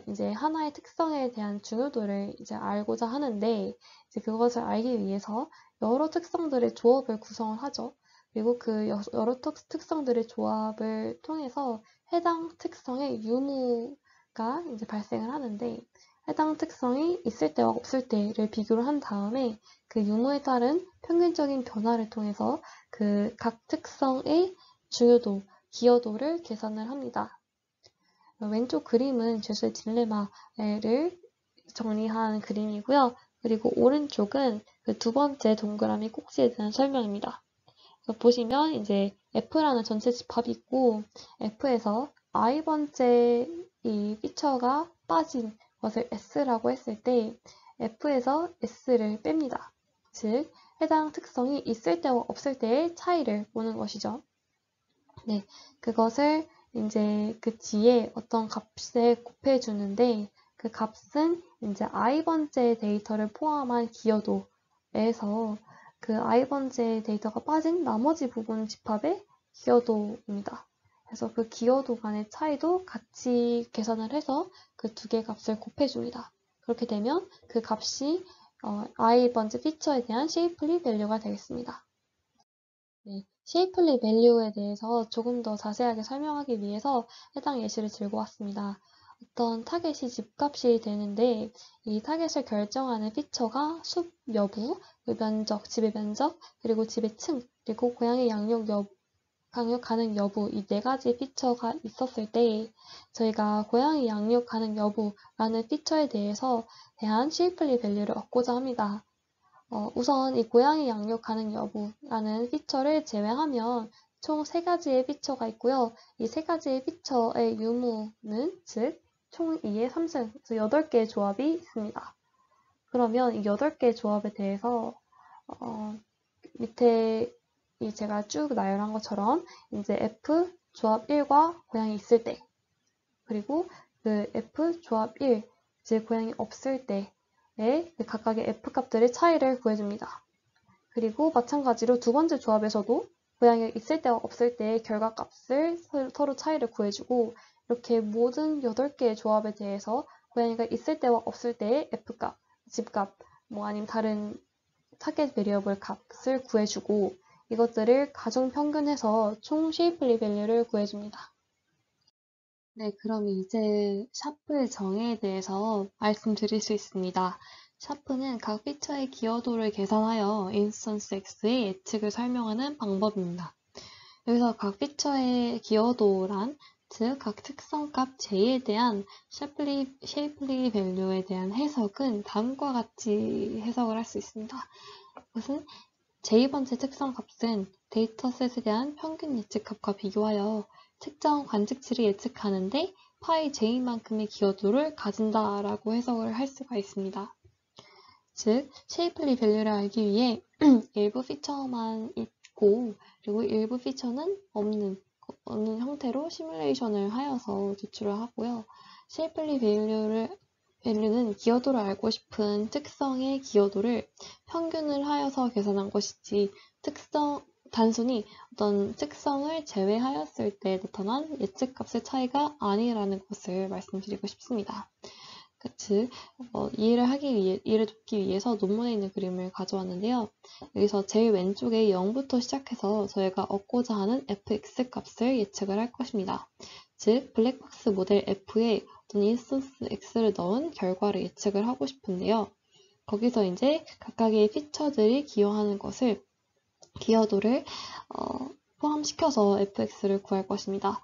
이제 하나의 특성에 대한 중요도를 이제 알고자 하는데 이제 그것을 알기 위해서 여러 특성들의 조합을 구성을 하죠. 그리고 그 여러 특성들의 조합을 통해서 해당 특성의 유무가 이제 발생을 하는데 해당 특성이 있을 때와 없을 때를 비교를 한 다음에 그 유무에 따른 평균적인 변화를 통해서 그 각 특성의 중요도, 기여도를 계산을 합니다. 왼쪽 그림은 죄수의 딜레마를 정리한 그림이고요. 그리고 오른쪽은 그 두 번째 동그라미 꼭지에 대한 설명입니다. 보시면 이제 F라는 전체 집합이 있고 F에서 i번째 이 피처가 빠진 것을 S라고 했을 때 F에서 S를 뺍니다. 즉 해당 특성이 있을 때와 없을 때의 차이를 보는 것이죠. 네, 그것을 이제 그 뒤에 어떤 값에 곱해주는데 그 값은 이제 i번째 데이터를 포함한 기여도에서 그 i번째 데이터가 빠진 나머지 부분 집합의 기여도입니다. 그래서 그 기여도 간의 차이도 같이 계산을 해서 그 두 개 값을 곱해줍니다. 그렇게 되면 그 값이 i번째 피처에 대한 쉐이플리 밸류가 되겠습니다. 네, 쉐이플리 밸류에 대해서 조금 더 자세하게 설명하기 위해서 해당 예시를 들고 왔습니다. 어떤 타겟이 집값이 되는데 이 타겟을 결정하는 피처가 숲 여부, 그 면적, 집의 면적, 그리고 집의 층, 그리고 고양이 양육 가능 여부 이 네 가지 피처가 있었을 때 저희가 고양이 양육 가능 여부라는 피처에 대한 쉐이플리 밸류를 얻고자 합니다. 우선 이 고양이 양육 가능 여부라는 피처를 제외하면 총 3가지의 피처가 있고요. 이 3가지의 피처의 유무는 즉 총 2의 3승, 그래서 8개의 조합이 있습니다. 그러면 이 8개의 조합에 대해서 밑에 제가 쭉 나열한 것처럼 이제 F 조합 1과 고양이 있을 때 그리고 그 F 조합 1, 즉 고양이 없을 때 각각의 F값들의 차이를 구해줍니다. 그리고 마찬가지로 두 번째 조합에서도 고양이가 있을 때와 없을 때의 결과값을 서로 차이를 구해주고 이렇게 모든 8개의 조합에 대해서 고양이가 있을 때와 없을 때의 F값, 집값, 아니면 다른 타겟 베리어블 값을 구해주고 이것들을 가중 평균해서 총 쉐이플리 밸류를 구해줍니다. 네, 그럼 이제 샤프의 정의에 대해서 말씀드릴 수 있습니다. 샤프는 각 피처의 기여도를 계산하여 인스턴스 X의 예측을 설명하는 방법입니다. 여기서 각 피처의 기여도란 즉, 각 특성값 J에 대한 쉐이플리 밸류에 대한 해석은 다음과 같이 해석을 할 수 있습니다. 그것은 J번째 특성값은 데이터셋에 대한 평균 예측값과 비교하여 특정 관측치를 예측하는데 파이 J만큼의 기여도를 가진다라고 해석을 할 수가 있습니다. 즉, 쉐이플리 밸류를 알기 위해 일부 피처만 있고 그리고 일부 피처는 없는 형태로 시뮬레이션을 하여서 제출을 하고요. 쉐이플리 밸류는 기여도를 알고 싶은 특성의 기여도를 평균을 하여서 계산한 것이지 단순히 어떤 특성을 제외하였을 때 나타난 예측값의 차이가 아니라는 것을 말씀드리고 싶습니다. 즉, 이해를 돕기 위해서 논문에 있는 그림을 가져왔는데요. 여기서 제일 왼쪽에 0부터 시작해서 저희가 얻고자 하는 fx 값을 예측을 할 것입니다. 즉, 블랙박스 모델 F에 어떤 인스턴스 x를 넣은 결과를 예측을 하고 싶은데요. 거기서 이제 각각의 피처들이 기여도를 포함시켜서 fx를 구할 것입니다.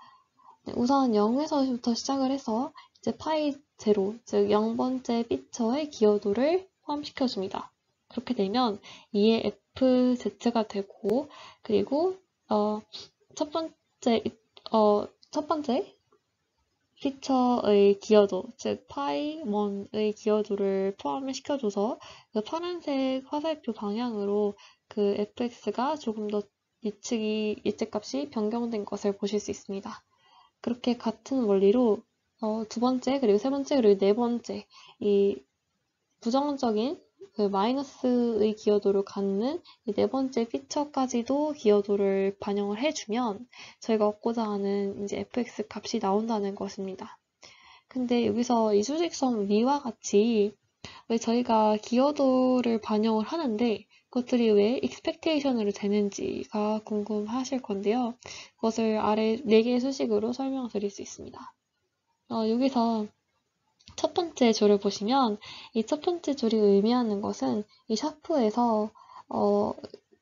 우선 0에서부터 시작을 해서 이제 파이 제로, 즉 0번째 피처의 기여도를 포함시켜줍니다. 그렇게 되면 2의 fz가 되고, 그리고 첫 번째 피처의 기여도, 즉 파이 1의 기여도를 포함을 시켜줘서 그 파란색 화살표 방향으로 그 fx가 조금 더 예측값이 변경된 것을 보실 수 있습니다. 그렇게 같은 원리로 두 번째, 그리고 세 번째, 그리고 네 번째 이 부정적인 그 마이너스의 기여도를 갖는 이 네 번째 피처까지도 기여도를 반영을 해주면 저희가 얻고자 하는 이제 fx 값이 나온다는 것입니다. 근데 여기서 이 수직선 위와 같이 왜 저희가 기여도를 반영을 하는데 그것들이 왜 expectation으로 되는지가 궁금하실 건데요. 그것을 아래 4개의 수식으로 설명드릴 수 있습니다. 여기서 첫 번째 줄을 보시면 이 첫 번째 줄이 의미하는 것은 이 샤프에서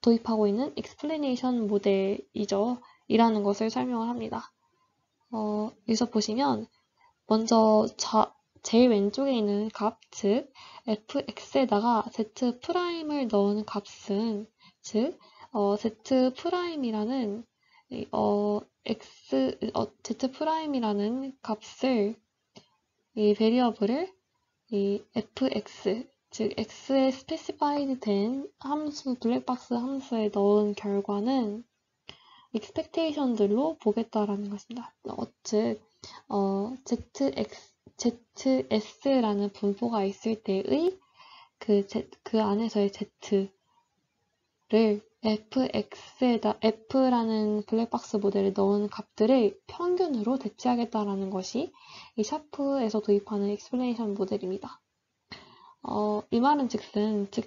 도입하고 있는 explanation 모델이죠. 이라는 것을 설명을 합니다. 여기서 보시면 먼저 제일 왼쪽에 있는 값, 즉 fx에다가 z'을 넣은 값은 즉 z'이라는 z'이라는 값을 이 베리어블을 이 fx 즉 x에 스페시파이드 된 함수 블랙박스 함수에 넣은 결과는 expectation들로 보겠다라는 것입니다. 즉 zs라는 분포가 있을 때의 그 안에서의 z를 f라는 블랙박스 모델에 넣은 값들을 평균으로 대체하겠다라는 것이 이 샤프에서 도입하는 explanation 모델입니다. 이 말은 즉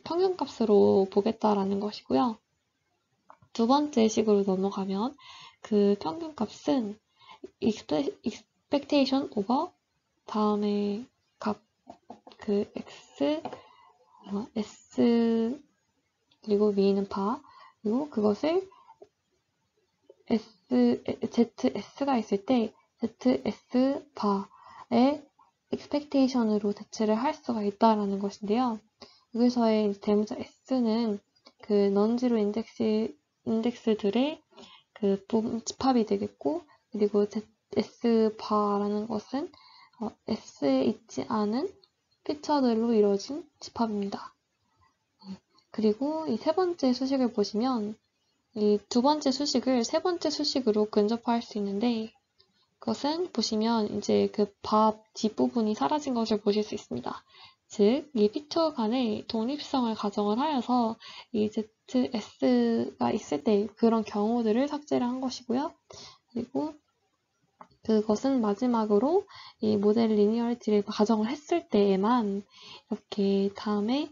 평균값으로 보겠다라는 것이고요. 두 번째 식으로 넘어가면 그 평균값은 expectation over 다음에 값, 그 x, s, 그리고 위에는 바, 그리고 그것을 zs가 있을 때 zs 바의 expectation으로 대체를 할 수가 있다라는 것인데요. 여기서의 대문자 s는 그 non-zero 인덱스들의 그 집합이 되겠고, 그리고 s 바라는 것은 S에 있지 않은 피처들로 이루어진 집합입니다. 그리고 이 세 번째 수식을 보시면 이 두 번째 수식을 세 번째 수식으로 근접화할 수 있는데 그것은 보시면 이제 그 밥 뒷부분이 사라진 것을 보실 수 있습니다. 즉, 이 피처 간의 독립성을 가정을 하여서 이 ZS가 있을 때 그런 경우들을 삭제를 한 것이고요. 그리고 그것은 마지막으로 이 모델 리니어리티를 가정을 했을 때에만 이렇게 다음에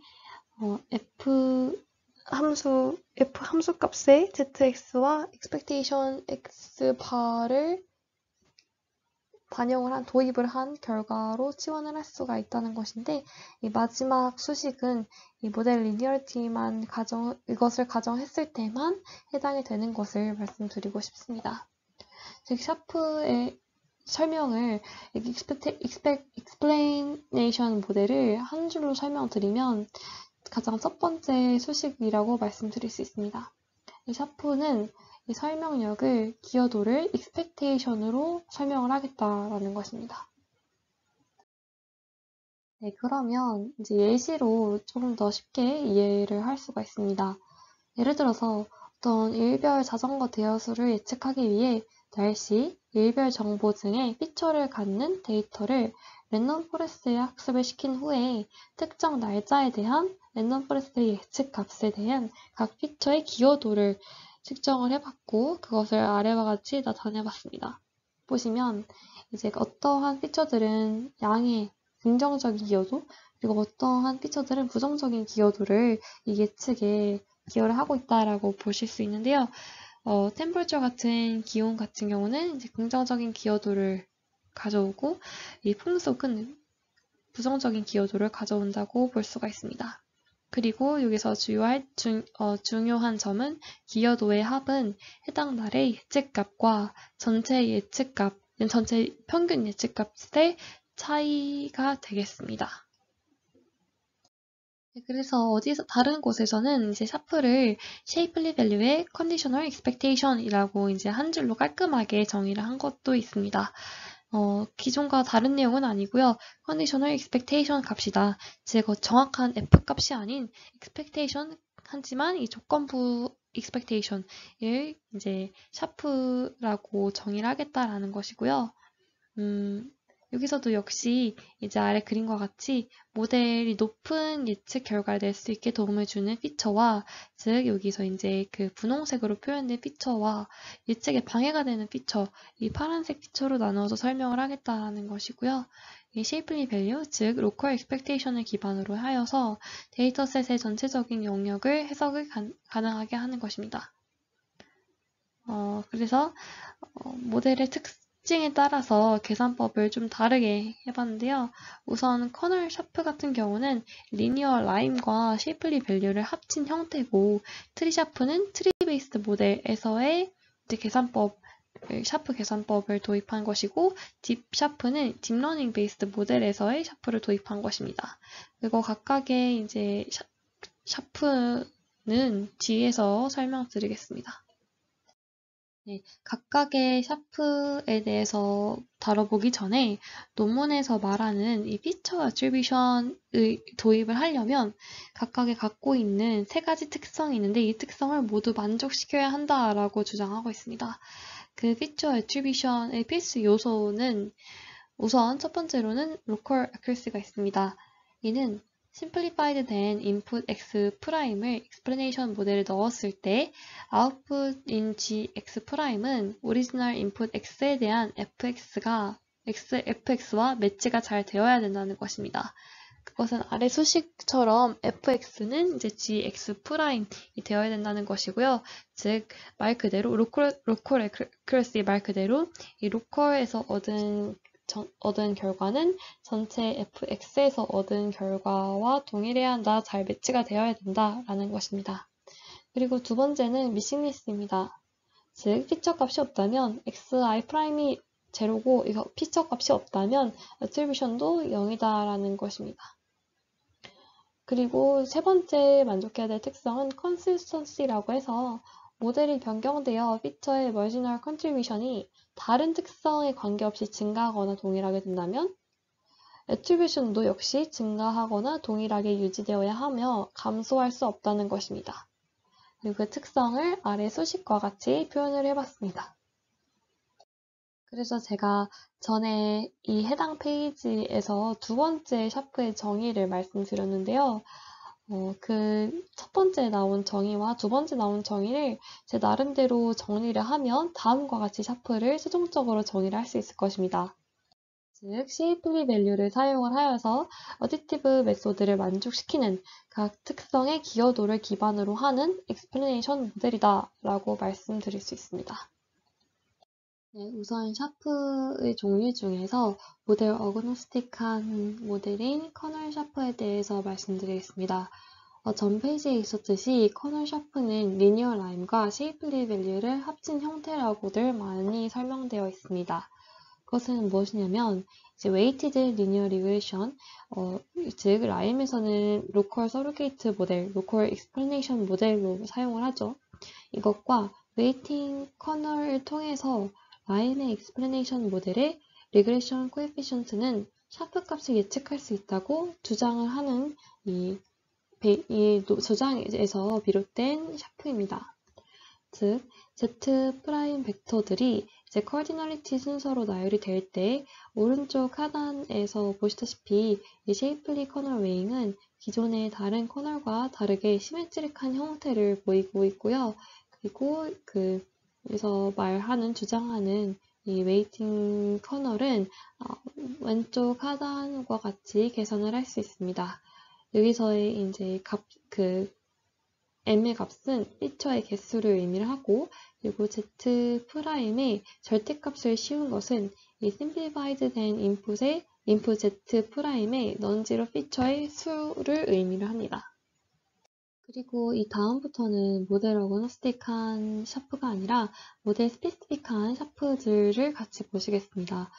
F 함수 값의 ZX와 expectation X 바를 도입을 한 결과로 치환을 할 수가 있다는 것인데, 이 마지막 수식은 이 모델 리니어리티만 이것을 가정했을 때만 해당이 되는 것을 말씀드리고 싶습니다. 즉, 샤프의 설명을 explanation 모델을 한 줄로 설명드리면 가장 첫 번째 수식이라고 말씀드릴 수 있습니다. 이 샤프는 이 설명력을 기여도를 expectation으로 설명을 하겠다라는 것입니다. 네, 그러면 이제 예시로 조금 더 쉽게 이해를 할 수가 있습니다. 예를 들어서 어떤 일별 자전거 대여수를 예측하기 위해 날씨, 일별 정보 등의 피처를 갖는 데이터를 랜덤 포레스트에 학습을 시킨 후에 특정 날짜에 대한 랜덤 포레스트의 예측 값에 대한 각 피처의 기여도를 측정을 해봤고 그것을 아래와 같이 나타내봤습니다. 보시면 이제 어떠한 피처들은 양의 긍정적인 기여도 그리고 어떠한 피처들은 부정적인 기여도를 이 예측에 기여를 하고 있다라고 보실 수 있는데요. 템퍼처 같은 기온 같은 경우는 이제 긍정적인 기여도를 가져오고 이 풍속은 부정적인 기여도를 가져온다고 볼 수가 있습니다. 그리고 여기서 중요한 점은 기여도의 합은 해당 날의 예측값과 전체 평균 예측값의 차이가 되겠습니다. 그래서 다른 곳에서는 이제 샤프를 shapely value의 conditional expectation이라고 이제 한 줄로 깔끔하게 정의를 한 것도 있습니다. 기존과 다른 내용은 아니고요. conditional expectation 값이다. 즉, 정확한 f 값이 아닌 expectation 하지만 이 조건부 expectation을 이제 샤프라고 정의를 하겠다라는 것이고요. 여기서도 역시 이제 아래 그림과 같이 모델이 높은 예측 결과를 낼 수 있게 도움을 주는 피처와 즉 여기서 이제 그 분홍색으로 표현된 피처와 예측에 방해가 되는 피처 이 파란색 피처로 나누어서 설명을 하겠다는 것이고요. 이 shapely value 즉 local expectation을 기반으로 하여서 데이터셋의 전체적인 영역을 해석을 가능하게 하는 것입니다. 그래서 모델의 특징에 따라서 계산법을 좀 다르게 해봤는데요. 우선 커널 샤프 같은 경우는 리니어 라임과 쉐이플리 밸류를 합친 형태고 트리 샤프는 트리 베이스드 모델에서의 샤프 계산법을 도입한 것이고 딥 샤프는 딥러닝 베이스드 모델에서의 샤프를 도입한 것입니다. 그리고 각각의 이제 샤프는 뒤에서 설명드리겠습니다. 네, 각각의 샤프에 대해서 다뤄보기 전에 논문에서 말하는 이 피처 애트리뷰션의 도입을 하려면 각각에 갖고 있는 세 가지 특성이 있는데 이 특성을 모두 만족시켜야 한다라고 주장하고 있습니다. 그 피처 애트리뷰션의 필수 요소는 우선 첫 번째로는 로컬 애큐러시가 있습니다. 이는 simplified 된 input x 프라임을 explanation 모델에 넣었을 때 output in gx 프라임은 original input x에 대한 fx와 매치가 잘 되어야 된다는 것입니다. 그것은 아래 수식처럼 fx는 이제 gx 프라임이 되어야 된다는 것이고요. 즉, 말 그대로 로컬 애큐러시 말 그대로 이 로컬에서 얻은 결과는 전체 fx에서 얻은 결과와 동일해야 한다, 잘 매치가 되어야 된다라는 것입니다. 그리고 두 번째는 미싱리스입니다. 즉, 피처 값이 없다면 xi''이 제로고 이거 피처 값이 없다면 애트리뷰션도 0이다라는 것입니다. 그리고 세 번째 만족해야 될 특성은 consistency라고 해서 모델이 변경되어 피처의 marginal contribution이 다른 특성에 관계없이 증가하거나 동일하게 된다면 애트리뷰션도 역시 증가하거나 동일하게 유지되어야 하며 감소할 수 없다는 것입니다. 그리고 그 특성을 아래 수식과 같이 표현을 해봤습니다. 그래서 제가 전에 이 해당 페이지에서 두 번째 샤프의 정의를 말씀드렸는데요. 그 첫 번째 나온 정의와 두 번째 나온 정의를 제 나름대로 정리를 하면 다음과 같이 샤프를 최종적으로 정의를 할 수 있을 것입니다. 즉, shapely value를 사용을 하여서 additive 메소드를 만족시키는 각 특성의 기여도를 기반으로 하는 explanation 모델이다 라고 말씀드릴 수 있습니다. 네, 우선 샤프의 종류 중에서 모델 어그노스틱한 모델인 커널 샤프에 대해서 말씀드리겠습니다. 전 페이지에 있었듯이 커널 샤프는 리니어 라임과 쉐이플리 밸류를 합친 형태라고들 많이 설명되어 있습니다. 그것은 무엇이냐면 이제 weighted linear regression, 즉 라임에서는 local surrogate 모델, local explanation 모델로 사용을 하죠. 이것과 웨이팅 커널을 통해서 라임의 explanation 모델의 regression coefficient는 샤프 값을 예측할 수 있다고 주장을 하는 이 주장에서 비롯된 샤프입니다. 즉, Z 프라임 벡터들이 이제 cardinality 순서로 나열이 될 때 오른쪽 하단에서 보시다시피 이 쉐이플리 커널 웨잉은 기존의 다른 커널과 다르게 시메트릭한 형태를 보이고 있고요. 그리고 여기서 주장하는 이 웨이팅 커널은 왼쪽 하단과 같이 계산을 할 수 있습니다. 여기서의 이제 m의 값은 피처의 개수를 의미를 하고, 그리고 z 프라임의 절대값을 씌운 것은 이 simplified 된 input z 프라임의 non-zero 피처의 수를 의미를 합니다. 그리고 이 다음부터는 모델 어그노스틱한 샤프가 아니라 모델 스페시픽한 샤프들을 같이 보시겠습니다.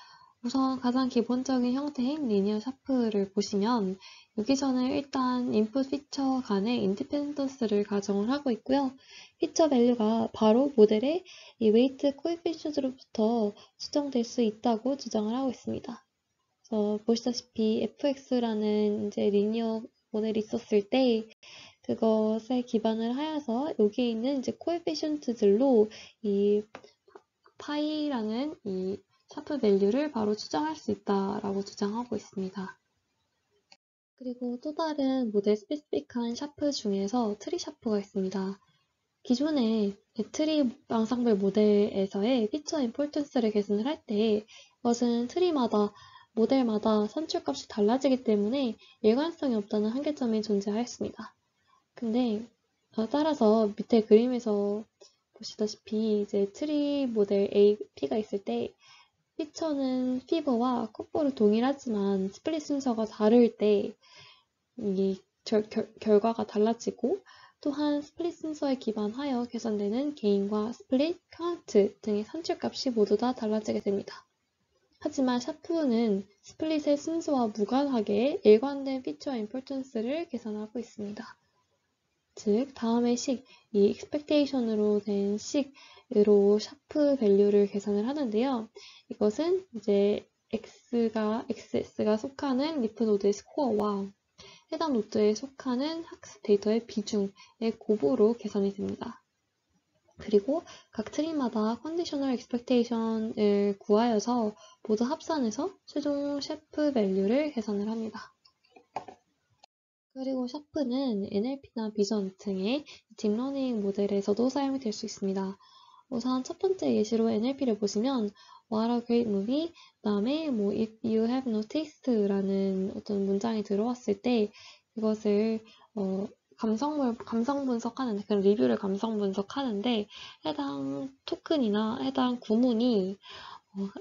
우선 가장 기본적인 형태인 리니어 샤프를 보시면 여기서는 일단 인풋 피처 간의 인디펜던스를 가정을 하고 있고요. 피처 밸류가 바로 모델의 이 웨이트 코에피션트로부터 수정될 수 있다고 주장을 하고 있습니다. 그래서 보시다시피 fx라는 이제 리니어 모델이 있었을 때 그것에 기반을 하여서 여기 있는 이제 코에피션트들로 이 파이라는 이 샤프 밸류를 바로 추정할 수 있다라고 주장하고 있습니다. 그리고 또 다른 모델 스페시픽한 샤프 중에서 트리 샤프가 있습니다. 기존의 트리 앙상블 모델에서의 피처 임포턴스를 계산을 할 때 그것은 트리마다 모델마다 산출값이 달라지기 때문에 일관성이 없다는 한계점이 존재하였습니다. 근데 따라서 밑에 그림에서 보시다시피 이제 트리 모델 A, P가 있을 때 피처는 피버와 컵볼은 동일하지만 스플릿 순서가 다를 때 이 결과가 달라지고, 또한 스플릿 순서에 기반하여 계산되는 게인과 스플릿, 카운트 등의 산출값이 모두 다 달라지게 됩니다. 하지만 샤프는 스플릿의 순서와 무관하게 일관된 피처 임포턴스를 계산하고 있습니다. 즉, 다음의 이 expectation으로 된 식으로 샤프 밸류를 계산을 하는데요. 이것은 이제 XS가 속하는 리프 노드의 스코어와 해당 노드에 속하는 학습 데이터의 비중의 곱으로 계산이 됩니다. 그리고 각 트리마다 컨디셔널 expectation을 구하여서 모두 합산해서 최종 샤프 밸류를 계산을 합니다. 그리고 샤프는 NLP나 비전 등의 딥러닝 모델에서도 사용이 될 수 있습니다. 우선 첫 번째 예시로 NLP를 보시면 What a great movie, 다음에 If you have no taste라는 어떤 문장이 들어왔을 때 이것을 감성 분석하는데, 그런 리뷰를 감성 분석하는데 해당 토큰이나 해당 구문이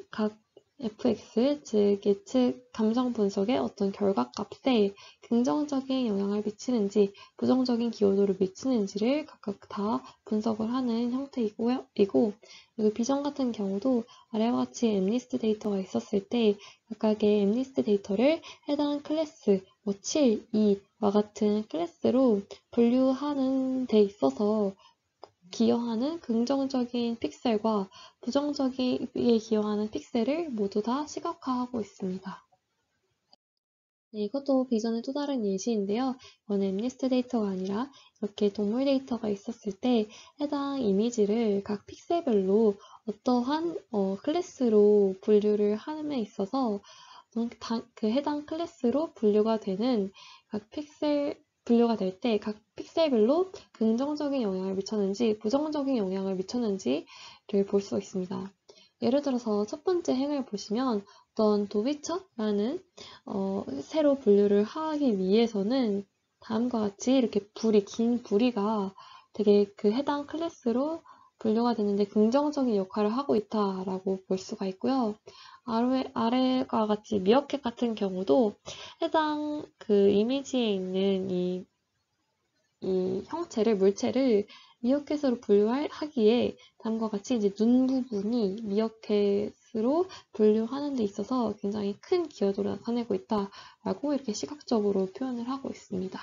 각 fx, 즉 예측 감정 분석의 어떤 결과값에 긍정적인 영향을 미치는지 부정적인 기여도를 미치는지를 각각 다 분석을 하는 형태이고, 그리고 비전 같은 경우도 아래와 같이 엠리스트 데이터가 있었을 때 각각의 엠리스트 데이터를 해당 클래스 7, 2와 같은 클래스로 분류하는 데 있어서 기여하는 긍정적인 픽셀과 부정적이게 기여하는 픽셀을 모두 다 시각화하고 있습니다. 네, 이것도 비전의 또 다른 예시인데요. 이거는 엠리스트 데이터가 아니라 이렇게 동물 데이터가 있었을 때 해당 이미지를 각 픽셀별로 어떠한 클래스로 분류를 함에 있어서 그 해당 클래스로 분류가 되는 각 분류가 될 때 각 픽셀별로 긍정적인 영향을 미쳤는지 부정적인 영향을 미쳤는지를 볼 수가 있습니다. 예를 들어서 첫 번째 행을 보시면 어떤 도비처라는 새로 분류를 하기 위해서는 다음과 같이 이렇게 긴 부리가 되게 그 해당 클래스로 분류가 되는데 긍정적인 역할을 하고 있다라고 볼 수가 있고요. 아래와 같이 미어캣 같은 경우도 해당 그 이미지에 있는 이 물체를 미어캣으로 분류하기에 다음과 같이 이제 눈 부분이 미어캣 펜던스로 분류하는 데 있어서 굉장히 큰 기여도를 나타내고 있다라고 이렇게 시각적으로 표현을 하고 있습니다.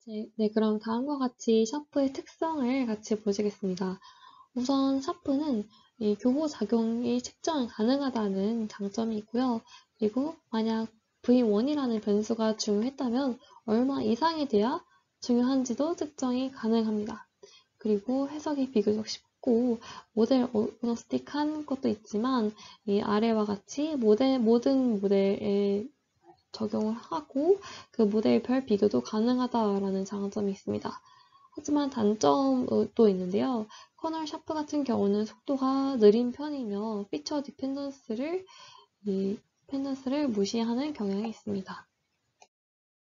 네, 그럼 다음과 같이 샤프의 특성을 같이 보시겠습니다. 우선 샤프는 이 교호작용이 측정 가능하다는 장점이 있고요. 그리고 만약 V1이라는 변수가 중요했다면 얼마 이상이 돼야 중요한지도 측정이 가능합니다. 그리고 해석이 비교적 쉽고 모델 어그노스틱한 것도 있지만 이 아래와 같이 모든 모델에 적용을 하고 그 모델별 비교도 가능하다라는 장점이 있습니다. 하지만 단점도 있는데요. 커널 샤프 같은 경우는 속도가 느린 편이며 피처 디펜던스를 무시하는 경향이 있습니다.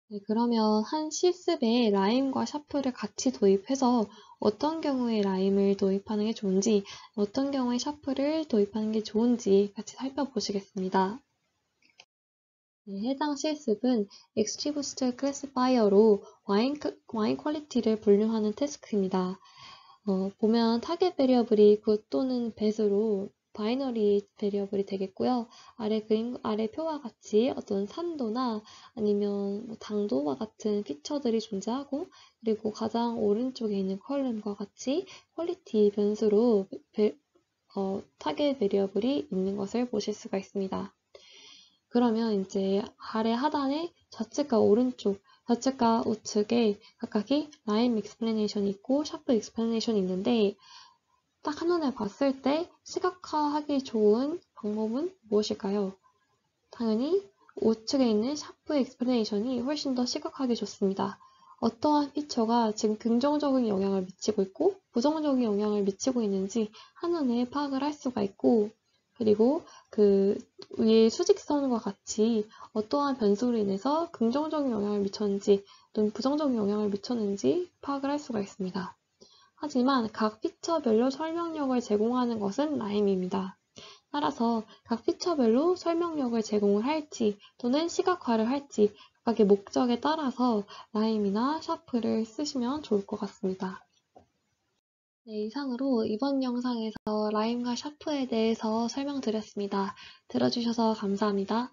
네, 그러면 한 실습에 라임과 샤프를 같이 도입해서 어떤 경우에 라임을 도입하는 게 좋은지, 어떤 경우에 샤프를 도입하는 게 좋은지 같이 살펴보시겠습니다. 네, 해당 실습은 XGBoost 클래시파이어로 와인 퀄리티를 분류하는 태스크입니다. 보면 타겟 베리어블이 굿 또는 배수로 바이너리 베리어블이 되겠고요. 아래 표와 같이 어떤 산도나 아니면 뭐 당도와 같은 피처들이 존재하고, 그리고 가장 오른쪽에 있는 컬럼과 같이 퀄리티 변수로 타겟 베리어블이 있는 것을 보실 수가 있습니다. 그러면 이제 아래 하단에 좌측과 오른쪽, 좌측과 우측에 각각이 라임 익스플레네이션이 있고 샤프 익스플레네이션이 있는데 딱 한눈에 봤을 때 시각화하기 좋은 방법은 무엇일까요? 당연히 우측에 있는 샤프 익스플레네이션이 훨씬 더 시각화하기 좋습니다. 어떠한 피처가 지금 긍정적인 영향을 미치고 있고 부정적인 영향을 미치고 있는지 한눈에 파악을 할 수가 있고, 그리고 그 위의 수직선과 같이 어떠한 변수로 인해서 긍정적인 영향을 미쳤는지 또는 부정적인 영향을 미쳤는지 파악을 할 수가 있습니다. 하지만 각 피처별로 설명력을 제공하는 것은 라임입니다. 따라서 각 피처별로 설명력을 제공을 할지 또는 시각화를 할지 각각의 목적에 따라서 라임이나 샤프를 쓰시면 좋을 것 같습니다. 네, 이상으로 이번 영상에서 라임과 샤프에 대해서 설명드렸습니다. 들어주셔서 감사합니다.